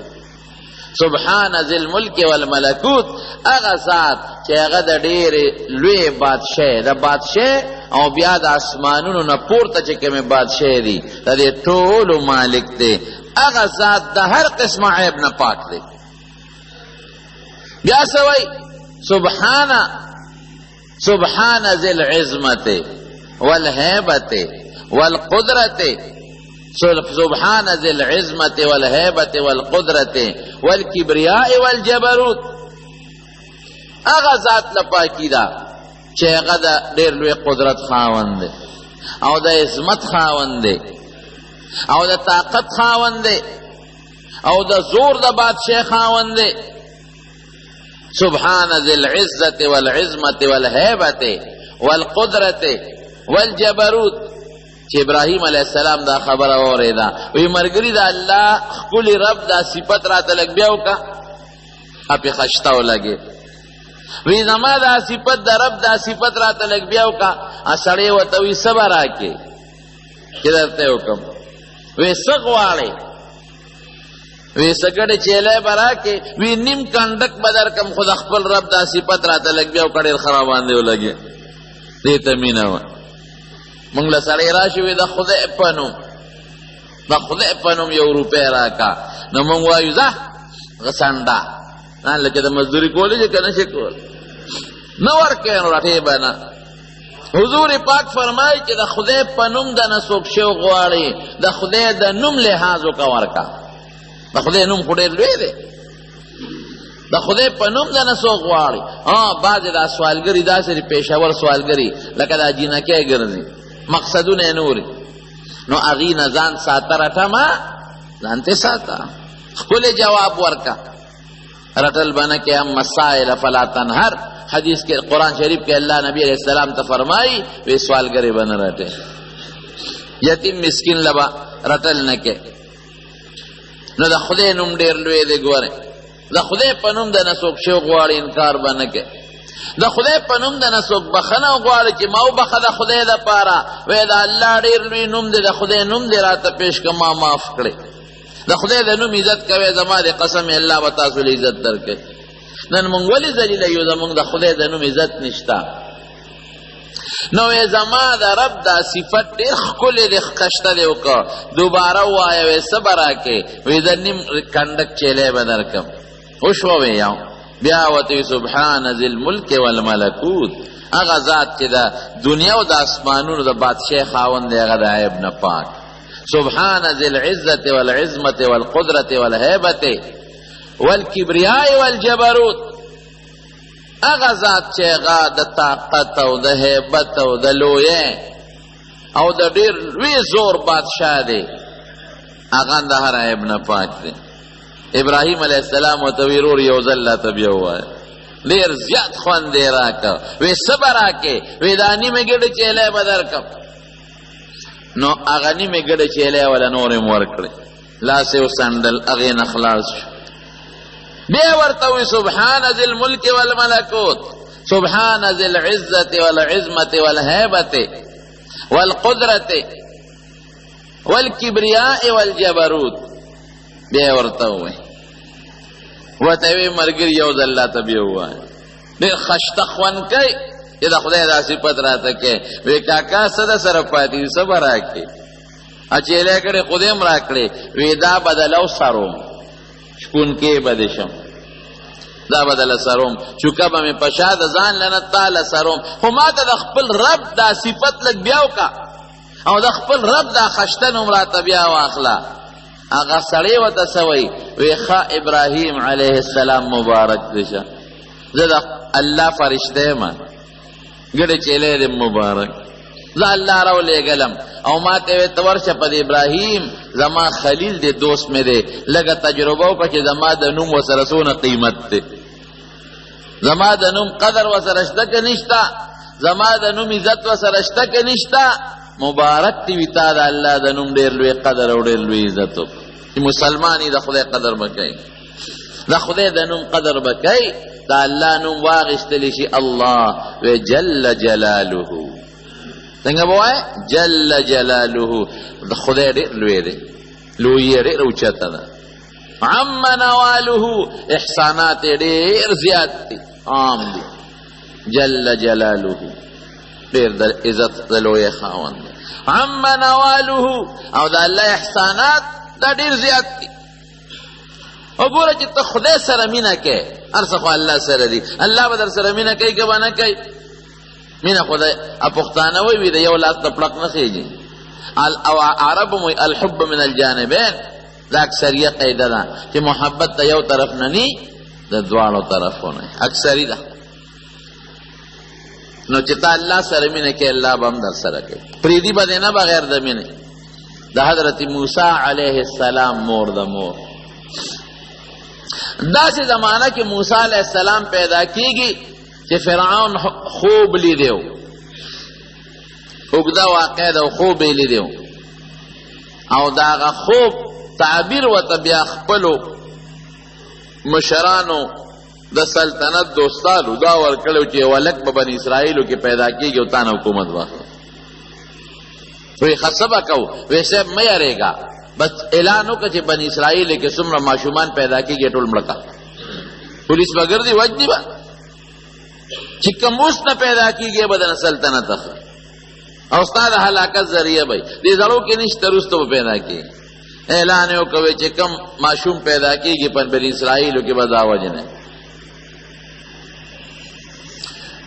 سبحان ذی الملک والملکوت هغه ذات چې هغه د ډېرې لوی بادشاه د بادشاه او بیا د اسمانونو نه پورته چې کومې بادشاه دي د دې ټولو مالک دی هغه ذات د هر قسمه عیب نه پاک دی بیا څه وایي سبحان ذی العظمت والهیبت والقدرت سبحان ذی العظمت والهیبت والقدرت والکبریاء والجبروت هغه ذات لپاکی دا چې هغه د ډېر لوی قدرت خاوند دی او د عظمت خاوند دی او د طاقت خاوند دی او د زور د بادشاه خاوند دی سبحان ذی العزت والعظمت والهیبت والقدرت والجبروت. چې ابراهیم علیہ السلام دا خبر اوریدا وی مرګری دا الله خپل رب دا صفت راته لګ بیا وکا اپی خشتاو لګي وی زما دا صفت دا رب دا صفت راته لګ بیا وکا اسړې وته وی صبر راکې چې درته وکم وی سغواړي وی سګړې چيله براکې وی نیم کندک بدر کم خود خپل رب دا صفت راته لګ بیا وکړې خرابان دی ولګي دې ته مینا مونږ له سړی راشي وي د خدای په نوم د خدای په نوم 1 روپۍ راکا نو مونږ وایو ځه غسنډه لکه د مزدوري کولی چې که نه شي کول نه ورکوې نو راټې به نه. حضور پاک فرمایي چې د خدای په نوم د نه څوک شی غواړي د خدای د نوم لحاظ وکړه ورکه. د خدای نوم خو ډېر لوی دی. د خدای په نوم د نه څوک غواړي. بعضې دا سوالګري داسې پېښور سوالګري لکه دا جینکۍ ګرځي مقصدونه نوري نو اغي نه ځان ساته رټما ځان ته ساته خپل جواب ورکا رټل بنه کې هم مسائل فلا تنهر. حدیث کې قرآن شریف کې الله نبی علیہ السلام ته فرمایي وی سوالګری بنه رټه یتیم مسکین لبا رټل نه کې. نو د خدای نوم ډیر لوی دی. ګوره د خدای په نوم د نسوک شی غواړي انکار بنه کې. د خدای په نوم د نسوک بخنه غواړي چې ما وبخه د خدای د پاره وی د الله ډیر لوی نوم دی د خدای نوم دی راته پیش که ما معاف کړي. د خدای د نوم عزت کوي زما د قسم الله به تاسو له عزت درکړي. نن مونږ ولې ذلیله یو زمونږ د خدای د نوم عزت نشته. نو زما د رب دا صفت ډېر ښکلی دی ښکشته دی وکړه دوباره ووایه وی څه به راکې وی د نیم کنډک چیلی به درکم وشوه وی یو بیا ورته سبحان ذی الملک والملکوت هغه ذات چې د دنیا او د اسمانونو د بادشاه خاوند دی هغه د عیب نه پاک. سبحان ذی العزت والعظمت والقدرت والهیبت والکبریاء والجبروت هغه ذات چې هغه د طاقت او د هیبت او د لویۍ او د ډېر لوی زور بادشاه دی هغه د هر عیب نه پاک دی. ابراهیم علیہ السلام ورته وی ورور یو ځل راته بیا ووایه ډېر زیات خوند یې راکړه وی څه به راکې وی دا نیمې ګډې چیلی به درکړم. نو هغه نیمې ګډې چیلی وله نور یې ورکړې لاس یې وسنډل هغې نه خلاص شو. بیا ورته وی سبحان ذی الملک والملکوت سبحان ذی العزت والعظمت والهیبت والقدرت والکبریاء والجبروت. بیا ورته وی ورته وی مرګري یو ځل راته بیا ووایه ډېر خشته خوند کوي چې د خدای دا صفت راته کوي وی کاکا څه د سره پاتې څه به راکړې چیلی کړې خدای هم راکړې وی دا بدله سروم شپونکې به دې شم دا بدله سروم چوکه به مې په شا د ځان لنه تاله سروم خو ما ته د خپل رب دا صفت لږ بیا وکړه او د خپل رب دا خشته نوم راته بیا واخله. هغه سړی ورته څه وایي وی ښه ابراهیم علیه السلام مبارک دی شه زه د الله فرشته یم ګډې چیلی دی مبارک زه الله راولېږلم او ما ته وی ته ورشه په د ابراهیم زما خلیل دی دوست مې دی لږه تجربه وکړه چې زما د نوم ورسره څونه قیمت دی زما د نوم قدر ورسره شته که نشته زما د نوم عزت ورسره شته که نشته. مبارک دی وی تا د الله د نوم ډېر لوی قدر او ډېر لوی عزت وکړه چې مسلمان یې د خدای قدر به کوي د خدای د نوم قدر به کوي د الله نوم واخیستلی شي الله وی جل جلاله څنګه به وایي جل جلاله د خدای ډېر لوی دی لویي یې ډېر اوچته ده. عم نواله احسانات یې ډېر زیات دي عام دي جل جلاله ډېر د عزت د لویۍ خاوند دی. عم نواله او د الله احسانات دا ډېر زیات دي. وګوره چې ته خدای سره مینه کوې هر څه خو الله سره دي الله به در سره مینه کوي که به نه کوي مینه خدای پښتانه وایي د یو لاس د پړق نه خېږي او عرب هم وایي الحب من الجانبین دا اکثریه قاعده ده چې محبت د یو طرف نه نی د دواړو طرفو نه اکثري ده. نو چې تا الله سره مینه کوي الله به هم در سره کوي پریدي به دې نه بغیر د مینې. د حضرت موسی علیه السلام مور د مور داسې زمانہ کې موسی علیہ السلام پیدا کیږي چې فرعون خوب لیدو، اوږده واقع ده، خوب یې لیدو او د هغه خوب تعبیر ورته بیا خپلو مشرانو د سلطنت دوستانو دا ورکړی چې یو هلک په بني اسرائیلو کې پیدا کېږي او تا نه حکومت واخله. وی خصبه کو وی صاحب مه یریږه، بس اعلان وکړه چې بني اسرائیل کې څومره ماشومان پیدا کېږي ټول مړه کړه، پولیس به ګرځي وجني به چې کوم اوس نه پیدا کېږي به د سلطنت اخلي او ستا د هلاکت ذریعه به دې زړو کې نشته، وروسته به پیدا کېږي. اعلان یې وکړی چې کوم ماشوم پیدا کېږي په بني اسرائیلو کې به دا وجنه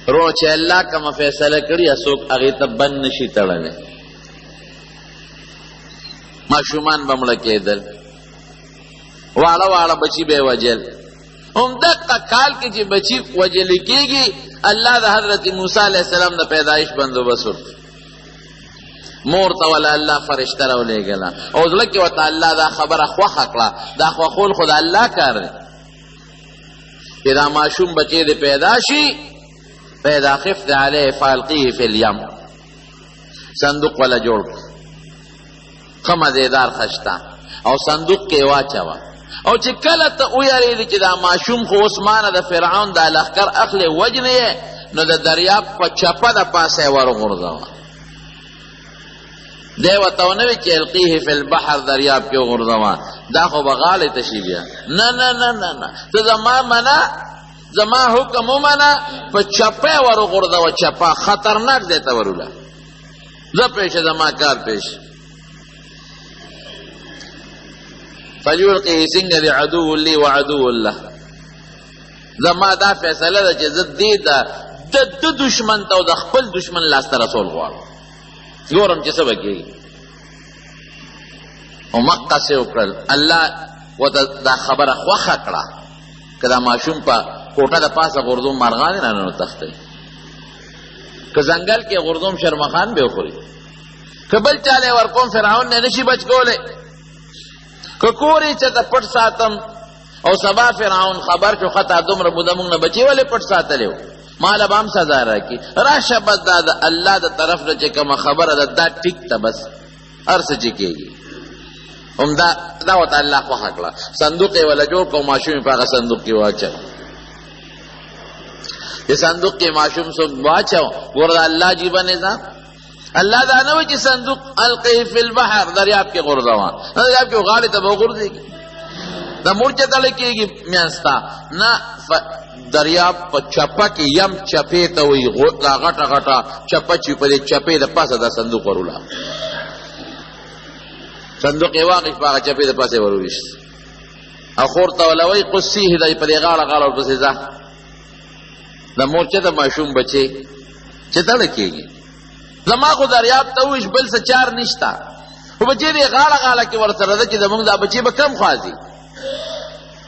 رو چې الله کومه فیصله کړي څوک هغې ته بند نشي تړلی. ماشومان به مړه کېدل، واړه واړه بچي به یې وجل. همدغه کال کې چې بچي وجلې کېږي الله د حضرت موسی علیه السلام د پیدایش بندوبست وکړ. مور ته ولا الله فرشته راولېږله او زړه کې ورته الله دا خبره خوښه کړه. دا خوښول خو د الله کار دی چې دا ماشوم بچی دې پیدا شي. فإذا خفت عليه فألقيه في اليم، صندوق ولا جوړ ښه مزېدار خشته او صندوق کې واچوه او چې کله ته ویرېدې چې دا ماشوم خو اوس مانه د فرعون دا لښکر اخلي وجنې یې، نو د دریاب په چپه د پاسه یې ورغورځوه. دی ورته ونه وي چې القیه فی البحر دریاب کې وغورځوه، دا خو به غاړې ته شي بیا. نه نه نه نه نه، ته زما منه، زما حکم ومنه، په چپه یې ورغورځوه، چپه خطرناک ځای ته وروله. زه پیشه زما کار پیش فلیلقه څنګه دی عدو لی و عدو له. زما دا فیصله ده چې زه دې د دشمن ته او د خپل دشمن لاسته رسول غواړم، ګورم چې څه به کېږي. او مقصې وکړل، الله ورته دا خبره خوښه کړه که دا ماشوم په کوټه د پاسه غورځوم مارغان یې رانه تښتوي، که ځنګل کې غورځوم شرمخان به وخوري، که بل چاله یې ورکوم فرعون نه نشي بچ کولی، که کور یې چېرته پټ ساتم او سبا فرعون خبر شو خطا دومره موده موږ نه بچي ولې پټ ساتلی و، ماله به هم سزا راکړي. راشه بس دا د الله د طرف نه چې کومه خبره ده دا ټیک ته بس هر څه چې کېږي. دا ورته الله خوښه کړه. صندوق یې وله جوړ کړه، ماشوم یې په هغه صندوق کې واچو. چې صندوق کې ماشوم څوک واچو، ګوره د الله عجیبه نظام. الله دا نه وایي چې صندوق القی فی البحر دریاب کې غورځوه، دریاب کې غاړې ته به وغورځېږي، د مورچه تړلی کېږي منځ ته، نه دریاب په چپه کې یم چپې ته وایي، دا غټه غټه چپه چې په دې چپې د پاسه دا صندوق وروله، صندوق یې واخیست په هغه چپې د پاسه یې ورویشت او خور ته وله وایي قصیه دی په دې غاړه غاړه ورپسې ځه. د مورچه د ماشوم بچې چې تړلی کېږي، زما خو دریاب ته وویش بل څه چار نشته، خو بچې دې غاړه غاړه کې ورسره ده چې زمونږ دا بچې به کم خوازي،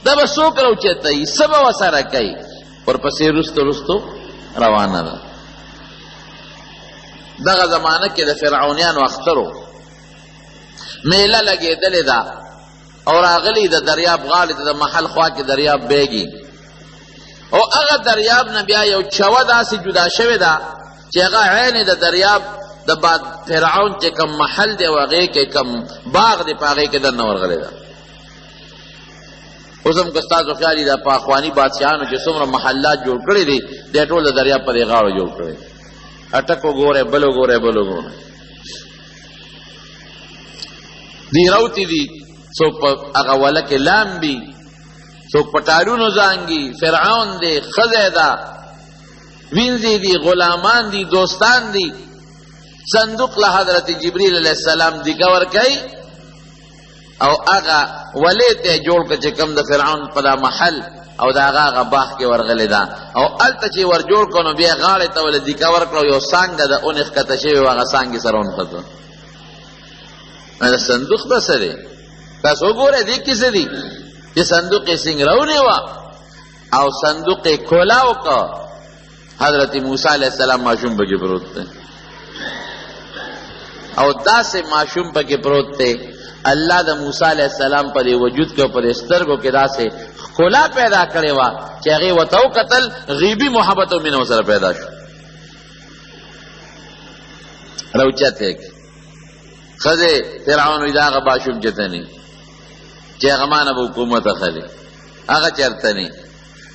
دا به څوک راوچتوي، څه به ورسره کوي. ورپسې رستو رستو روانه ده. دغه زمانه کې د فرعونیانو اخترو میله لګېدلې ده او راغلی د دریاب غاړې ته د محل خوا کې دریاب بیږي او هغه دریاب نه بیا یو چوه داسې جدا شوې ده چې هغه عین د دریاب د بعد فرعون چې کوم محل دی او هغې کې کوم باغ دی په هغې کې دننه ورغلی ده. اوس هم که ستاسو خیال وي د پاخواني بادشاهانو چې څومره محلات جوړ کړي دي دی ټول د دریاب په دې غاړو جوړ کړي، اټک وګورئ، بل وګورئ، بل وګورئ، دی روتې دي، څوک په هغه وله کې لامبي، څوک په ټالونو زانګي. فرعون دی، ښځی ده، وینځې دي، غلامان دي، دوستان دي. صندوق له حضرت جبریل علیه السلام دیګه ورکوي او هغه ولې ته جوړ کړه چې کوم د فرعون په دا محل او د هغه باغ کې ورغلی ده او هلته چې ور جوړ کړه نو بیا غاړې ته ولې دیګه ورکړه او یو څانګه د اونې ښکته شوې وه، هغه څانګې سره ونښته. د صندوق به څه دی؟ تاسو وګورئ دې کې څه دي چې صندوق یې څنګه راونیوه او صندوق یې کولاو کړه. حضرت موسی علیه السلام ماشوم پکې پروت دی او داسې ماشوم پکې پروت دی، الله د موسی علیه السلام په دې وجود کې او په دې سترګو کې داسې کولا پیدا کړې وه چې هغې ورته وکتل غیبي محبت او مینه ورسره پیدا شو روچته کې ښځې فرعون وایي دا هغه باشوم جتنې چې هغه ما نه به حکومت اخلي هغه چېرته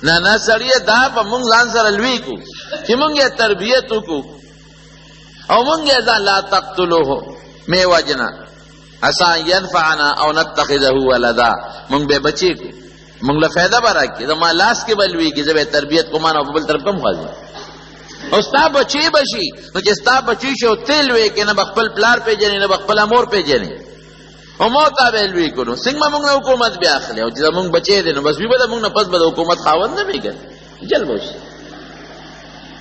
نه نه سړیه دا به مونږ ځان سره لوی کړو چې مونږ یې تربیت وکړو او مونږ یې ځان لا تقتلوه مې وجنه عسى ينفعنا او نتخذه ولدا مونږ به بچی کو مونږ له فایده به راکړي زما لاس کې به لویږي زه به تربیت کوم او په بل طرف هم خوځي او ستا بچی بشي نو چې ستا بچی شي او ته لوی کې نه به خپل پلار پیژنې نه به خپله مور پیژنې او مور ته به لوی کړو څنګه به مونږ نه حکومت بیا اخلي او چې زمونږ بچی دی نو بس وي به د مونږ نه پس به د حکومت خاوند نه وي که جل به وشي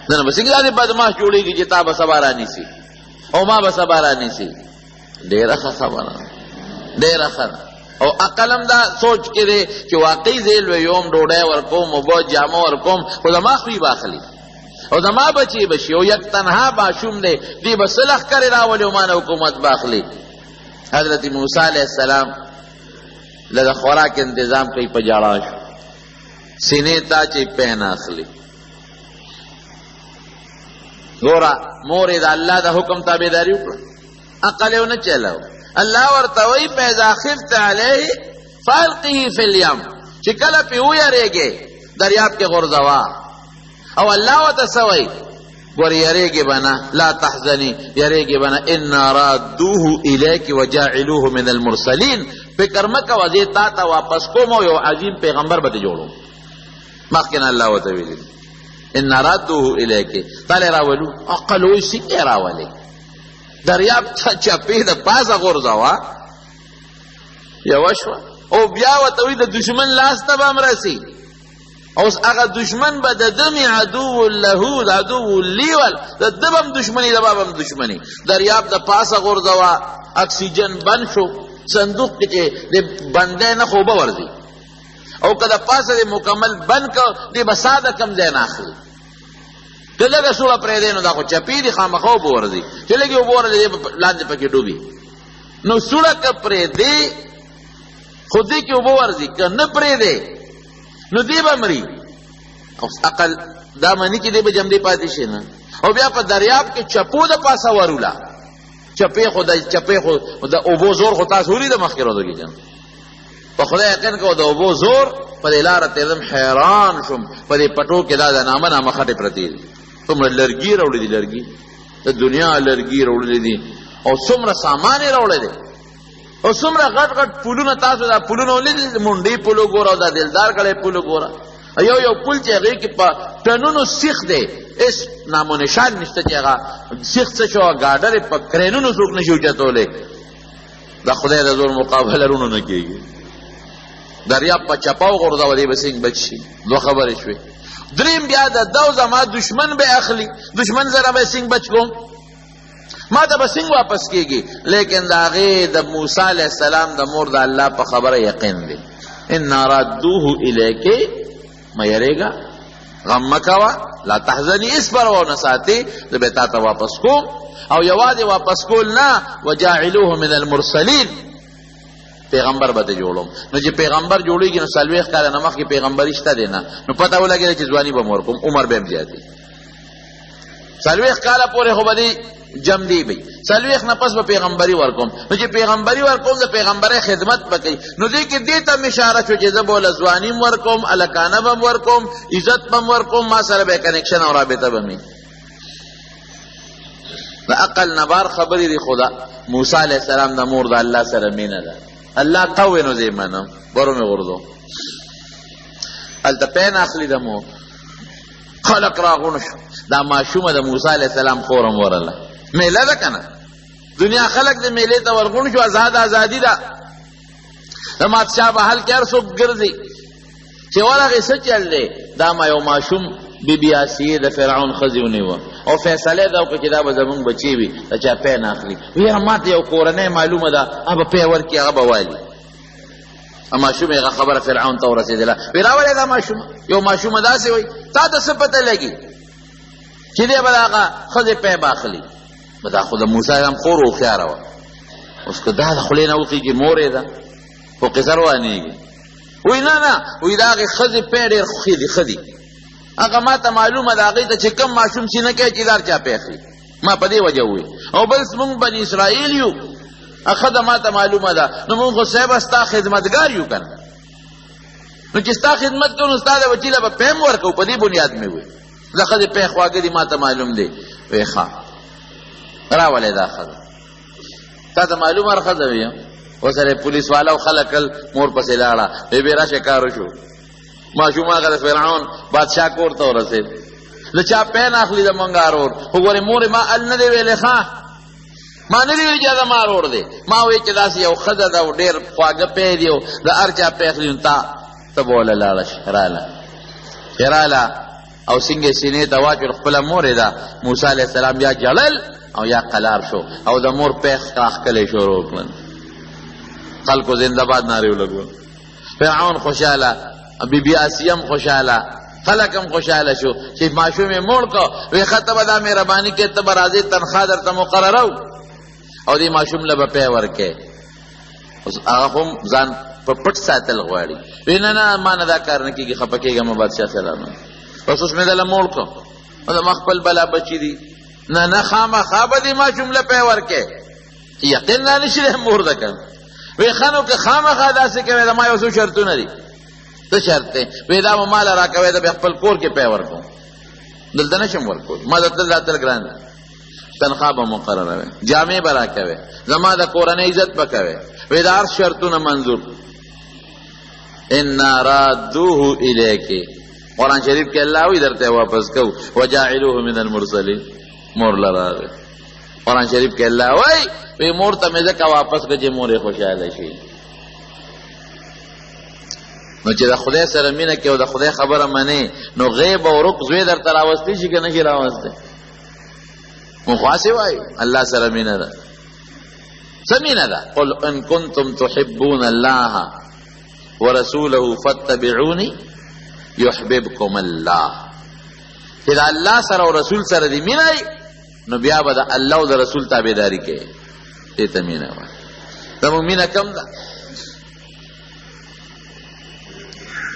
نه به څنګه داسې بدماش جوړېږي چې تا به سبا رانیسي او ما به سبا رانیسي ډېره ښه خبره ډېره ښه او عقل هم دا سوچ کې دی چې واقعي زه لویوم ډوډۍ ورکوم اوبه جامه ورکوم خو زما خوی به اخلي او زما بچی بشي او یک تنها باشوم دی دی به څه لښکرې راولي او ما نه حکومت به اخلي حضرت موسی علیه السلام له د خوراک انتظام کوي په جاړه شو سینې ته چې پی نه اخلي ګوره مور یې د الله د حکم تابعداري وکړه عقل یې ونه چلاو الله ورته وایي فاذا خفت علیه فالقه فی الیم چې کله پې ویرېږې دریاب کې غورځوه او الله ورته څه وایي ګور یریږي به نه لا تحزني یریږي به نه انا رادوه الیک وجاعلوه من المرسلین فکر مه کوه زه تا ته واپس کوم او یو عظیم پیغمبر به ته جوړوم مخکې نه الله ورته ویلي انا رادوه الیک تاله راولو عقل وایي څنګه راولې دریاب ته چپې د پاسه غورځوه یوه شوه او بیا ورته وایي د دشمن لاس ته به هم رسي اوس هغه دشمن به د دمې عدو له د عدو لیول د ده به هم دشمني د باب هم دشمني دریاب د پاسه غورځوه اکسیجن بند شو صندوق کې چې د بندی نه خو اوبه ورځي او که د پاسه د مکمل بند که دی به ساده کم ځای نه اخلي که لږه سوړه پرېږدی نو دا خو چپې دي خامخا اوبه ورځي چې لږې اوبه ورځي دی به لاندې پکې ډوبي نو سوړه که پرېږدی خو دې کې اوبه ورځي که نه پرېږدی نو دی به مري او عقل دا مني چې دی به جمدی پاتې شي نه او بیا په دریاب کې چپو د پاسه وروله چپې خو د اوبو زور خو تاسو ولید مخکې راځو کې جان په خدای یقین کوو د اوبو زور په دې لاره تېرم حیران شوم په دې پټو کې دا د نامه نامه خټې پرتې دي څومره لرګي راوړي دي لرګي د دنیا لرګي راوړي دي او څومره سامان یې راوړی دی او څومره غټ غټ پلونه تاسو دا پلونه ولیدل منډۍ پل وګوره او دا دلدار کړی پل وګوره یو پل چې هغې کې په ټنونو سیخ دی هېڅ نام و نشان نشته چې هغه سیخ څه شو ګاډر یې په کرینونو څوک نه شي اوچتولی د خدای د زور مقابله رونو نه کېږي دریاب په چپه وغورځوه دی به څنګه بچ شي دوه خبرې شوې دریم بیا د ده او زما دشمن به اخلي دشمن سره به څنګه بچ کوم ما ته به څنګه واپس کېږي لیکن د هغې د موسی علیه السلام د مور د الله په خبره یقین دی انا رادوه الیکې مه یریږه غم مه کوه لا تحزني هېڅ پروا ونه ساتې زه به تا ته واپس کوم او یوازې واپس کول نه وجاعلوه من المرسلین پیغمبر به ته جوړوم نو چې پیغمبر جوړېږي نو 40 کاله نه مخکې پیغمبري شته دی نه نو پته ولګېده چې ځواني به م ورکوم عمر به م زیاتي 40 کاله پورې خو به دې جمدی بی 40 نه پس به پیغمبري ورکوم نو چې پیغمبري ورکوم د پیغمبرۍ خدمت به کوي نو دې کې دې ته اشاره شو چې زه به له ځواني م ورکوم الکانه به م ورکوم عزت به م ورکوم ما سره به کنیکشن او رابطه به مې د عقل نه بار خبرې دي خدا موسی علیه السلام د مور د الله سره مینه ده الله قوي نو زه منم برو مې غورځو هلته پین اخلي د مور خلق راغونو شو دا ماشومه د موسی علیه السلام خورم ورله میله ده که نه دنیا خلق د میلې ته ورغون شو ازادي ده د مادشاه په حل کې هر څوک ګرځي چې ورغې څه چل دی دا ما یو ماشوم بیبي آسیې د فرعون ښځې ونیوه او فیصله یې دا وکړه چې دا به زمونږ بچی وي د چا پی نه اخلي ویره ما ته یو کورنۍ معلومه ده هغه به پی ورکړي هغه به والي ماشوم هغه خبره فرعون ته ورسېدله وی راولې دا ماشومه یو ماشومه داسې وایي تا ته څه پته لګي چې دی به د هغه ښځې پی به اخلي دا خو د موسی هم خور هوښیاره وه اوس که دا د خولې نه وخېږي مور یې ده خو قصه روانېږي وی نه وی د هغې ښځې پی ډېر ښه دي هغه ما ته معلومه ده هغې ته چې کم ماشوم سینه کوي چې دار چا پی اخلي ما په دې وجه ووی او بل مونږ بني اسرائیل یو ښځه ما ته معلومه ده نو مونږ خو صاحبه ستا خدمتګار یو که نه نو چې ستا خدمت کوو نو ستا د بچي له به پیم ورکوو په دې بنیاد مې ووی د ښځې پی خواږه دي ما ته معلوم دی وی ښه راولې دا ښځه تا ته معلومه هر ښځه وي ورسره پولیس والاو خلک مور پسې لاړه وی بې راشه کار وشو ماشوم هغه د فرعون بادشاه کور ته ورسېد د چا پی نه اخلي زمونږ ارور خو ګورې مورې ما ال نه دی ویلی ښه ما نه دی ویلي چې زما ارور دی ما وی چې داسې یو ښځه ده او ډېر خواږه پی دی او د هر چا پی اخلي نو ته به وله لاړه شي راله او څنګه سینې ته واچول خپله مورې ده موسی علیه السلام یا جړل او یا قلار شو او د مور پی ښکلی شروع کړل خلکو زنده‌باد نارې ولګول فرعون خوشحاله بی آسیه هم خوشحاله خلک هم خوشحاله شو چې ماشوم یې موړ کو وی ښه ته به دا مهرباني کې ته به راځې تنخوا درته مقرره او دې ماشوم له به پی ورکې هغه خو ځان په پټ ساتل غواړي وی نه ما نه دا کار نه کېږي خفه کېږم بادشاه سلام بس اوس مې دله موړ کو زما خپل بلا بچي دي نه خامخا به دې ماشوم له پی ورکې یقین نه نشي دی مور ده که وی ښه نو که خامخا داسې کوې د ما یو څو شرطونه دي څه شرط دی وی دا به ماله راکوې د بیا خپل کور کې پی ورکوم دلته نشم ورکولی ما د تل راتل ګران دی تنخوا به مقرره وی جامې به راکوې زما د کورنۍ عزت به کوې وی د هر شرطونه منظور انا رادوه الیک قرآن شریف کې الله وی درته واپس کو وجاعلوه من المرسلین مور لراغه قرآن شریف کې الله وی مور ته مې ځکه واپس کړه چې مور یې خوشحاله شي نو چې د خدای سره مینه کې او د خدای خبره منې نو غیب او رق زوی درته راوستی شي که نه شي راوستی مو خو هسې وایو الله سره مینه ده څه مینه ده قل ان کنتم تحبون الله ورسوله فاتبعوني يحببكم الله چې د الله سره او رسول سره دې مینه نو بیا به د الله او د رسول تابعداري کوي دې ته مینه وایي زموږ مینه کم ده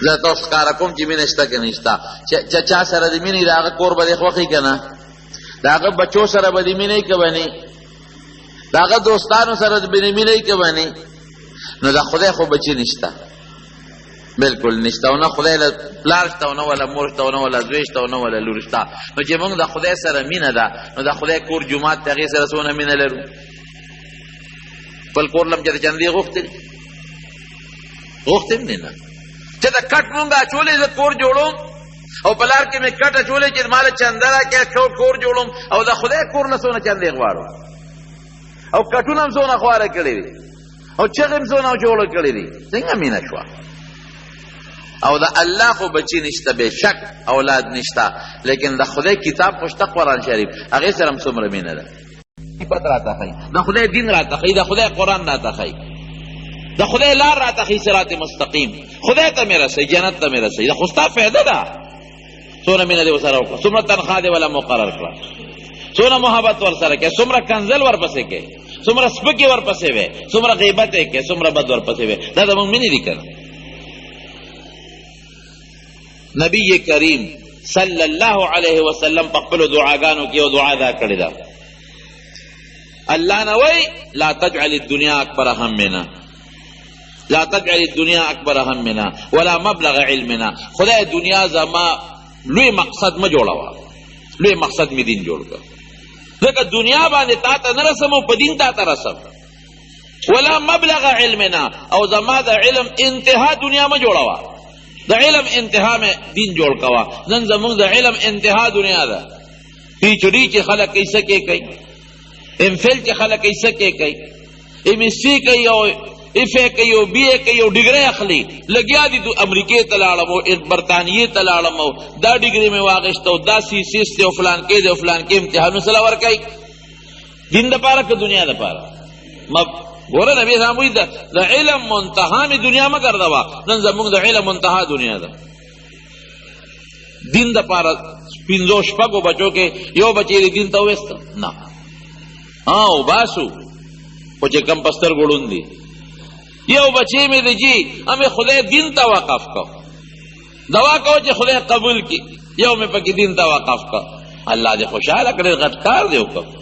زه تاسو ښکاره کوم چې مینه شته که نشته چې چا سره د مینې د هغه کور به دې خوښي که نه د هغه بچو سره به دې مینه که به نه د هغه دوستانو سره د مینه که به نه نو د خدای خو بچي نشته بلکل نشته او نه خدای له پلار شته او نه ولا مور شته او نه ولا زوی شته او نه ولا لور شته نو چې موږ د خدای سره مینه ده نو د خدای کور جومات ته هغې سره څونه مینه لرو خپل کور لم چې د چندې غوښتې غوښتې هم نه چې د کټ مونږ اچولې زه کور جوړوم او په لار کې مې کټ اچولې چې ماله چنده راکړې کور جوړوم او د خدای کور نه څونه چندې غواړو او کټونه هم څونه خواره کړي دي او چغې هم څونه جوړه کړي دي څنګه مینه شوه او د الله خو بچی نشته بې شک اولاد نشته لیکن د خدای کتاب خو شته قرآن شریف هغې سره هم څومره مینه ده صفت راته ښایي د خدای دین راته ښایي د خدای قرآن راته ښایي د خدای لار راته ښایي صراط مستقیم خدای ته مې رسوي جنت ته مې رسوي دا خو ستا فایده ده څومره مینه دې ورسره وکړه څومره تنخوا دې ولا مقرر کړه څومره محبت ورسره کوې څومره کنځل ورپسې کوې څومره سپکې ورپسې وې څومره غیبت یې کوې څومره بد ورپسې وې دا زموږ مینې دي که نه نبی کریم صلی الله علیه وسلم په خپلو دعاګانو کې یو دعا دا کړې ده الله نه وایي لا تجعل الدنیا اکبر همنا لا تجعل الدنیا اکبر همنا ولا مبلغ علمنا خدای دنیا زما لوی مقصد ما جوړوه لوی مقصد می دین جوړ کړه ځکه دنیا باندې تا ته نه رسم او په دین تا ته رسم ولا مبلغ علمنا او زما د علم انتها دنیا ما جوړوه د علم انتها میں دین جوړ کوا نن زمونږ د علم انتها دنیا ده پی ایچ ڈی چې خلک کیسه کې کوي ایم فل چې خلک کیسه کې کوي ایم ایس سی کوي او ایف اے کوي او بی اے کوي او ډیګري اخلي لګیا دي امریکې ته لاړم او برطانیې ته لاړم او دا ډیګري مې واغېسته او دا سیسیس دی او فلان کې دی او فلان کې امتحانو سره ورکوي دین دپاره که دنیا دپاره ګوره نبی صاحب وایي د علم منتها مې دنیا مه ګرځوه نن زموږ د علم منتها دنیا ده دین دپاره پنځو شپږو بچو کې یو بچی یې دین ته وویسته نه وباسو خو چې کم په سترګو ړوند دي یو بچی مې دی جی امې خدای دین ته وقف کو دعا کو چې خدای قبول کی یو مې پکې دین ته وقف کو الله دې خوشاله کړي غټ کار دی وکړه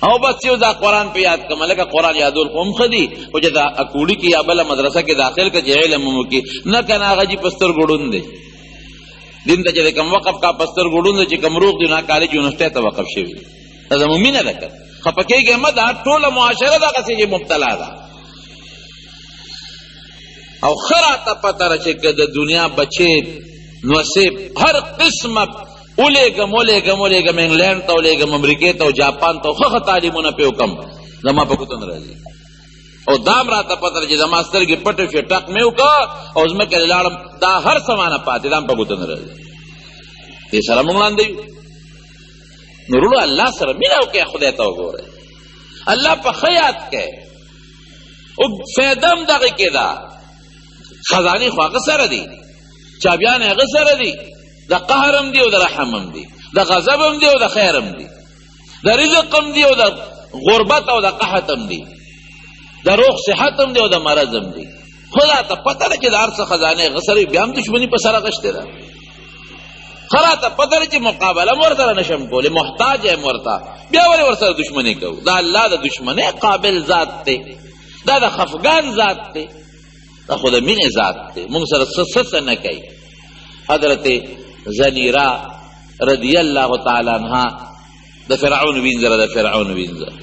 او بس یو دا قرآن په یاد کړه لکه قرآن یادول قوم خدي او چې دا اکوړي کې یا بل مدرسه کې داخل کې چې علم مو کې نه کنه هغه جی پستر ګډون دی دین ته چې کوم وقف کا پستر ګډون چې کوم روغ دی نه کالج یونیورسيټي ته وقف شوی دا مؤمنه ده خپکیږي مده ټوله معاشره دغه څه مبتلا ده او خراته پته چې د دنیا بچي نصیب هر قسمه اولیگم انگلینڈ تا اولیگم امریکې تا او جاپان تا خخ تعلیمونه په حکم زما په کوتن راځي او دام راته پته چې زما سترګې پټې شي ټک مې وکړه او زما کې لاړم دا هر سمانه پاتې دام په کوتن راځي دې سره مونږ لاندې نورو الله سره مینا وکړه خدای ته وګوره الله په خیات کې او فیدم دغه کې دا خزانه خو هغه سره دي چابیان هغه سره دي دا قهرم دی او دا رحمم دی دا غضبم دی او دا خیرم دی دا رزقم دی او دا غربت او دا قحطم دی دا روغ صحتم دی او دا مرضم دی خدا ته پته ده چې دا هر څه خزانه غسرې بیا هم دشمني په سره غشته ده خدا ته پته ده چې مقابله ورسره نشم کولی محتاج یم ورته بیا ولې ورسره دشمني کوو دا الله د دشمنۍ قابل ذات دی دا د خفګان ذات دی دا خو د مینې ذات دی موږ سره څه نه کوي حضرت زنیرا رضی اللہ تعالی عنہ دا فرعون وینزر دا فرعون وینزر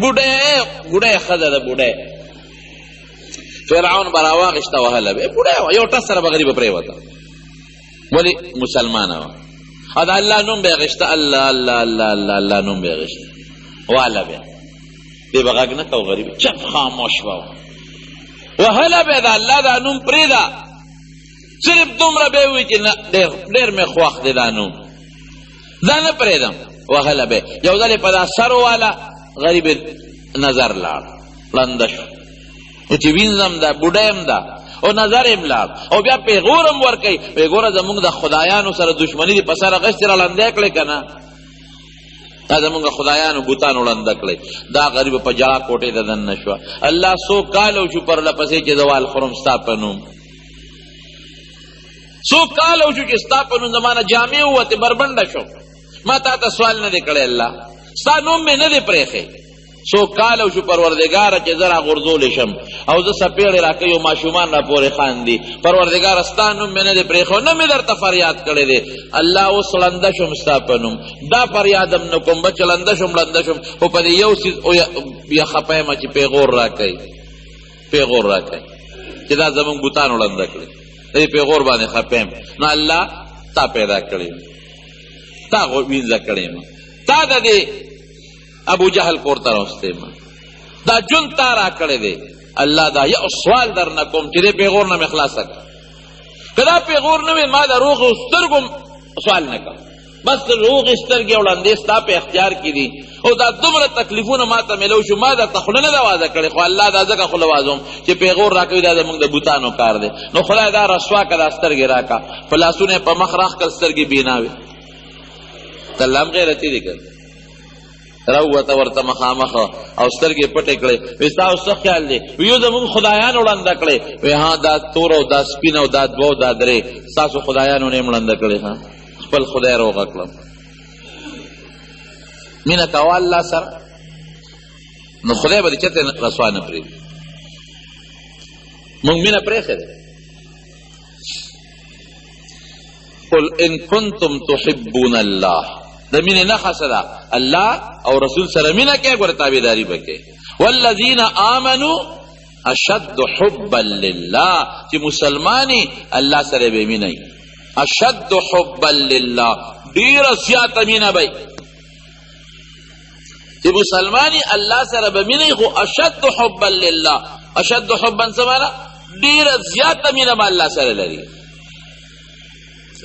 بوڑے خدا دا بوڑے فرعون براواغشتا وحلا بے بوڑے یو ٹسر بغریب پریوتا ولی مسلمان ہوا ادا اللہ نوم بے غشتا اللہ اللہ اللہ اللہ اللہ نوم بے غشتا وحلا بے بے بغاگ نکو غریب چپ خاموش باو وحلا بے دا اللہ دا نوم پریدا صرف دومره به وي چې ډېر مې خوښ دی دا نوم دا نه پرېږدم وهله به یو ځل یې په دا سر والا غریب نظر لاړ ړنده شو چې وینځم دا بوډه یم دا او نظر یم لاړ او بیا پیغور هم ورکوي وایي ګوره زمونږ د خدایانو سره دشمني دي په سر اغېستې را لنده کړې که نه دا زمونږ خدایانو بوتانو ړنده کړی دا غریب په جړه کوټې ته دننه شوه الله څو کاله شو پرله پسې چې زوال خورم ستا په نوم سو کالو شو چې ستا په نوم زمانه جامع ووتې بربنډه شو ما تا ته سوال نه دی کړی الله ستا نوم مې نه دی پرېښی سو کالو شو پروردګاره چې زه راغورځولی شم او زه څپېړې راکوي او ماشومان راپورې خاندي پروردګاره ستا نوم مې نه دی پرېښی نه مې درته فریاد کړی دی الله اوس ړنده شم ستا په نوم دا فریادم نه کوم بچ ړنده شم خو په دې یو څیز بیا خفه یم چې پیغور راکوي چې دا زمونږ بوتانو ړنده کړي دې پیغور باندې خپم نو الله تا پیدا کړی تا وینځه کړی تا د دې ابو جهل کور ته راوستی دا جون تا را کړی دی الله دا یو سوال در نه کوم چې دې پیغور نه مې خلاصه کړه که دا پیغور نه وي ما د روغو سترګو سوال نه کوم بس روغې سترګې وړاندې ستا په اختیار کې دي او دا دومره تکلیفونه ما ته میلو شو ما درته خوله نه ده واده کړې خو الله دا ځکه خوله وازوم چې پیغور راکوي دا زموږ د بوتانو کار دی نو خدای دا رسوا که دا سترګې راکا په لاسونه یې په مخ راښکل سترګې بینا وې ته الله هم غیرتي دی که راووته ورته مخامخ او سترګې پټې کړې وایي ستا اوس څه خیال دی ویو زموږ خدایانو ړنده کړې وایي ها دا تور او دا سپین او دا دوه او دا درې ستاسو خدایانو نه یې ړنده کړې خپل خدای روغه کړم مینه کوه الله سره نو خدای به دې چېرته رسوا نه پرېږدي موږ مینه پرېښې ده قل ان کنتم تحبون الله د مینې نښه څه ده الله او رسول سره مینه کوې ګوره تابعداري به کوې والذین آمنوا اشد حبا لله چې مسلمانی الله سره به مینه وي اشد حبا لله ډیره زیاته مینه به چې مسلمانی الله سره به مینه خو اشد حبا لله اشد حبا څه معنا ډیره زیاته مینه به الله سره لري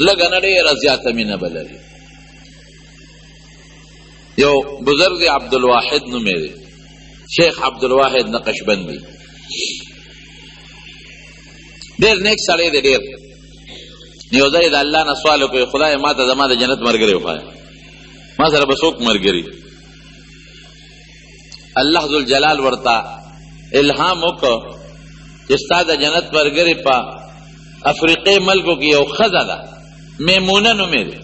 لږه نه ډیره زیاته مینه به لري یو بزرگ عبدالواحد نومې دی شیخ عبدالواحد نقشبندی ډېر نیک سړی دی ډېر یو ځای د الله نه سوال وکړي خدای ما ته زما د جنت ملګری وښایه ما سره به څوک ملګري الله ذوالجلال ورته الهام وکړ چې ستا د جنت ملګرې په افریقې ملکو کې یو ښځه ده میمونه نومې ده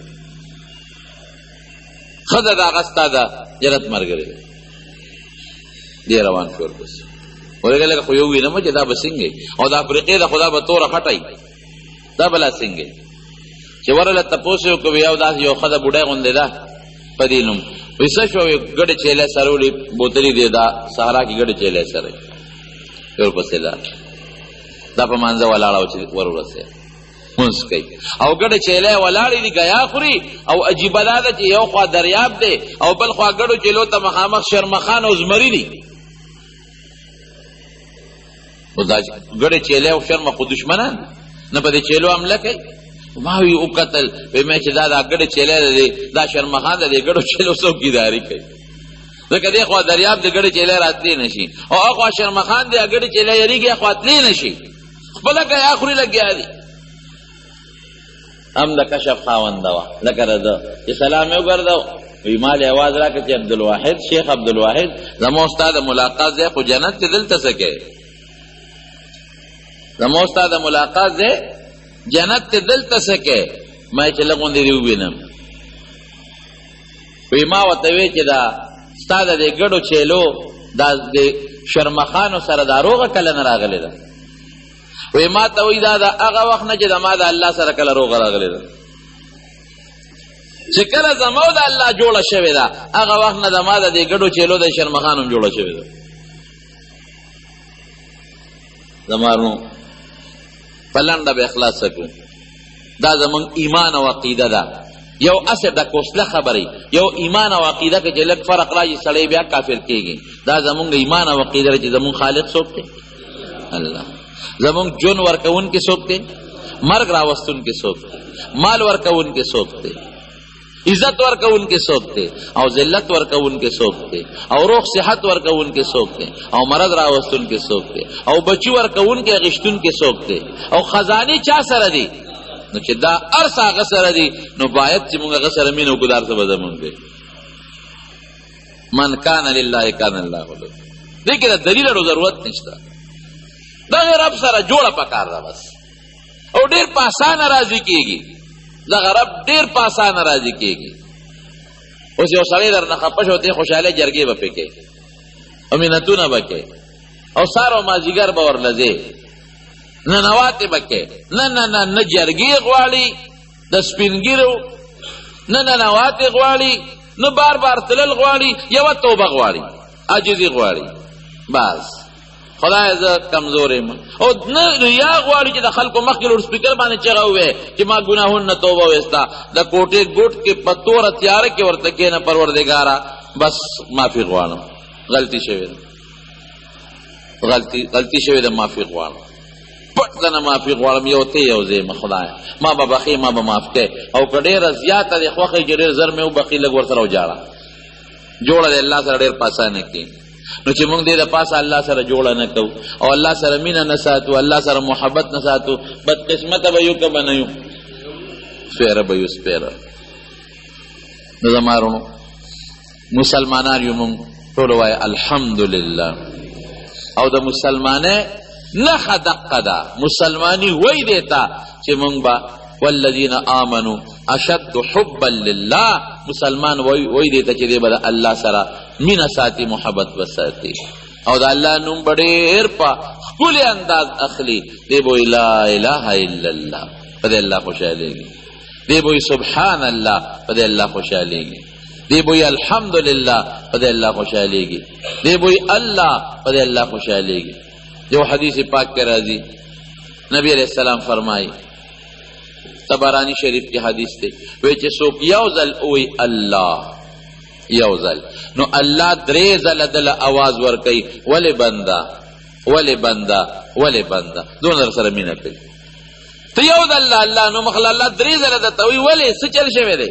ښځه د هغه ستا د جنت ملګرې ده دی روان شو ورپسې ورګه لکه خو یو وینم چې دا به څنګه او د افریقې ده خو دا به توره خټی دا بلا څنګه چې ورله تپوس یې وکړو یو داسې یو ښځه بوډۍ غوندې ده په دې نوم وایي څه شوه ګډې چیلې سره وړي بوتلې دی دا صحرا کې ګډې چیلې سره ورپسې لاړ دا په مانځه ولاړه وه چې ور ورسېد مونځ کوي او ګډې چیلې ولاړې دي ګیا خوري او عجیبه دا ده چې یو خوا دریاب دی او بل خوا ګډو چیلو ته مخامخ شرمخان او زمري دي دا ګډې چیلې او شرمه خو دشمنان نه په دې چیلو حمله کوي ما وی وکتل وی مې چې دا ګډې چیلې دی دا شرمخان دی ګډو چیلو څوکیداري کوي ځکه دې خوا دریاب د ګډې چیلې راتلی نشي او اخوا شرمخان دی ګډې چیلې یریږي اخوا تلی نشي خپله ګیا خوري لګیا دي هم د کشف خاونده وه لکه رده چې سلام یې وګرځو وی ما له اواز راکړه چې عبدالواحد شیخ عبدالواحد زما ستا د ملاقات ځای خو جنت کې دلته څه کوې زما ستا د ملاقات ځای جنت کې دلته څه کوې ما چې لږ غوندې دې ووینم وی ما ورته وی چې دا ستا د دې ګډو چیلو دا د شرمخانو سره دا روغه کله نه راغلې ده وی ما ته وی دا د هغه وخت نه چې د ما د الله سره کله روغه راغلې ده چې کله زما او د الله جوړه شوې ده هغه وخت نه د ما د دې ګډو چیلو د شرمخانو هم جوړه شوې ده زما نو په لنډه به اخلاص کړو دا زمونږ ایمان او عقیده ده یو اسې د کوسله خبرې یو ایمان او عقیده کې چې لږ فرق راشي سړی بیا کافر کېږي دا زمونږ ایمان او عقیده چې زمونږ خالق څوک دی الله زمونږ جون ورکوونکی څوک دی مرګ راوستونکی څوک دی مال ورکوونکی څوک دی عزت ورکوونکی څوک دی او ذلت ورکوونکی څوک دی او روغ صحت ورکوونکی څوک دی او مرض راوستونکی څوک دی او بچي ورکوونکی اغېشتونکی څوک دی او خزانې چا سره دی نو چې دا ارس هغه سره دی نو باید چې موږ هغه سره مینه وکړو دا ارس به زمونږ دی من کان لله کان الله له دې کې د دلیلو ضرورت نشته دغه رب سره جوړه پکار ده بس او ډېر په اسانه راضي کېږي دغه رب ډېر په اسانه راضي کېږي اوس یو سړی درنه خفه شو ته خوشحالۍ جرګې به پې کوې او منتونه به کوې او سهار او مازدیګر به ورله ځې ننواتې به کوې نه جرګې غواړي د سپین ږیرو نه ننواتې غواړي نه بار بار تلل غواړي یوه توبه غواړي عاجزي غواړي بس خدای زه کمزور یم او نه ریا غواړي چې د خلکو مخکې لوډ سپیکر باندې چغه ووایي چې ما ګناهونه توبه ویستا د کوټې ګوټ کې په توره تیاره کې ورته کښېنه پروردګاره بس معافي غواړم غلطي شوې ده غلطي شوې ده معافي غواړم پټ دنه معافي غواړم یو ته یو زه یم خدایه ما به بخې ما به معاف کوې او که ډېره زیاته دې خوښوي چې ډېر زر مې وبخي لږ ورسره وجاړه جوړه دی الله سره ډېر په اسانه کې نو چې موږ دې د پاسه الله سره جوړه نه کوو او الله سره مینه نه ساتو الله سره محبت نه ساتو بدقسمته به یو که به نه یو سپیره به یو سپیره نو زما وروڼو مسلمانان یو موږ ټول وایو الحمدلله او د مسلمانۍ نښه دقه ده مسلماني وی دی ته چې موږ به والذین آمنوا اشد حبا لله مسلمان وی دی ته چې دی به د الله سره مینه ساتي محبت به ساتي او د الله نوم به ډېر په ښکلي انداز اخلي دی به لا اله الا الله په دې الله خوشحالېږي دی به سبحان الله په دې الله خوشحالېږي دی به الحمدلله په دې الله خوشحالېږي دی به الله په دې الله خوشحالېږي جو حدیث پاک کے راضی نبی علیہ السلام فرمائی طبرانی شریف کی حدیث تے ویچے سوک یوزل اوی اللہ یوزل نو اللہ دریزل دل آواز ورکی ولی بندہ ولی بندہ ولی بندہ دون در سر مینہ کئی تو یوزل اللہ نو مخلا اللہ دریزل دتوی ولی سچل شوی دے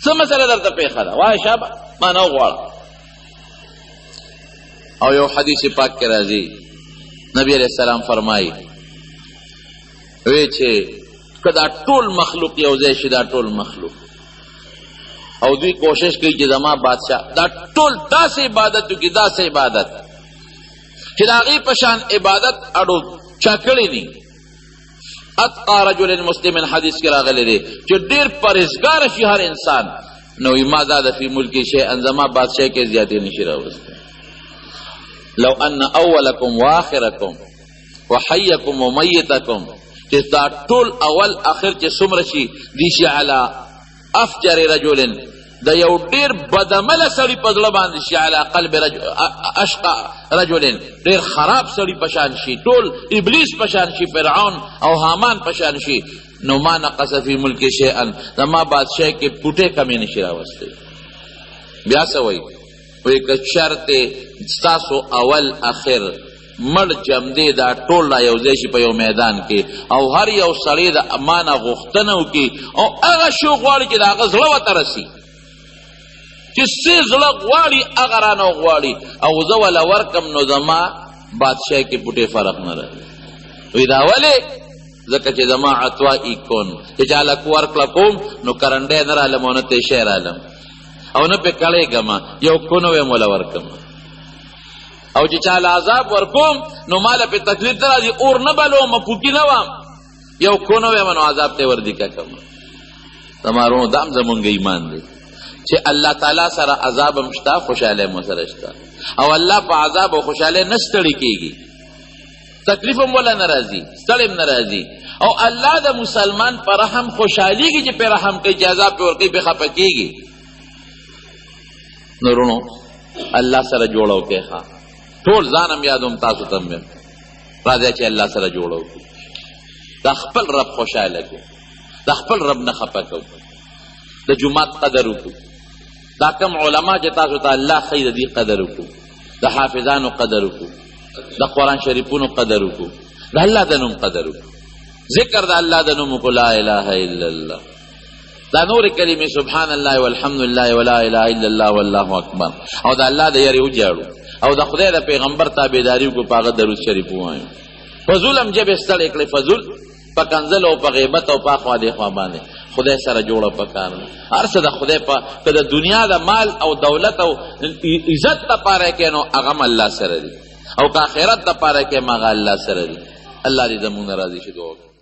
سمسل در تا پیخا دا وائی شابا ما نو غوارا او یو حدیث پاک کے راضی نبی علیہ السلام فرمائی وی چې کدا ټول مخلوق یو ځای شي دا ټول مخلوق او دوی کوشش کوي چې زما بادشاہ دا ټول داسې عبادت وکړي داسې عبادت چې د هغې په شان عبادت اړو چا کړی ني. اتقى رجل مسلم حدیث کې راغلی دی چې ډېر پرهیزګاره شي هر انسان، نو ما زاد فی ملکی شیئا، زما بادشاہ کې زیاتې نشي راوستی. لو ان اولکم واخرکم وحیکم ومیتکم، چې دا ټول اول آخر چې څومره شي دی شي علی افجر رجل، د یو ډېر بدعمله سړي په زړه باندې شي، علی قلب اشقى رجل، ډېر خراب سړي په شان شي، ټول ابلیس په شان شي، فرعون او حامان په شان شي، نو ما نقص فی ملک شیئا، زما بادشاہ کې پوټې کمې نشي راوستی. بیا څه وایي؟ وایي که چرتې ستاسو اول آخر مړ جمدې دا ټول را یوځای شي په یو میدان کې، او هر یو سړی د امانه غوښتنه وکړي او هغه شی غواړي چې د هغه زړه ورته رسي، چې څه زړه غواړي هغه رانه غواړي، او زه وله ورکم، نو زما بادشاہ کې پوټې فرق نه راځي. وایي دا ولې؟ ځکه چې زما عطوائي کون، چې چاله ورکړه کوم نو کرنډی نه رالم او نه تیشی رالم او نه پې کړېږم، یو کونه ویم وله ورکم، او چې چاله عذاب ورکوم نو ماله پې تکلیف نه راځي، اور نه بلوم، پوکي نه وم، یو کونه ویم نو عذاب ته وردیکه کم. زما رونو دام زمونږ ایمان دی چې الله تعالی سره عذاب هم شته، خوشحالی هم سره شته، او الله په عذاب او خوشحالی نه ستړي کېږي، تکلیف هم ولا نه راځي، ستړی هم نه راځي، او الله د مسلمان پر رحم خوشحالیږي چې پې رحم کوي، چې عذاب پې ورکوي پې خفه کېږي. نو رونو الله سره جوړه وکړئ، ښه ټول ځان هم یادوم تاسو ته هم یم، راځئ چې الله سره جوړه وکړو، د خپل رب خوشحاله کړو، د خپل رب نه خفه کړو، د جومات قدر وکړو، دا کم علما چې تاسو ته الله ښیي د دې قدر وکړو، د حافظانو قدر وکړو، د قرآن شریفونو قدر وکړو، د الله د نوم قدر وکړو، ذکر د الله د نوم وکړو، لا اله الا الله، دا نور کلمې سبحان الله والحمد لله ولا اله الا الله والله اکبر، او د الله د یارې وجاړو، او د خدای د پیغمبر تابعداري وکړو، په هغه درود شریف ووایو. فضول هم جبې ستړی کړئ، فضول په کنځل او په غیبت او په اخوا دېخوا باندې خدای سره جوړه پکار ده. هر څه د خدای په که د دنیا د مال او دولت او عزت دپاره کې نو هغه هم الله سره دي، او که آخرت دپاره کې هم هغه الله سره دي. الله دې زمونږ نه راضي شي. دعا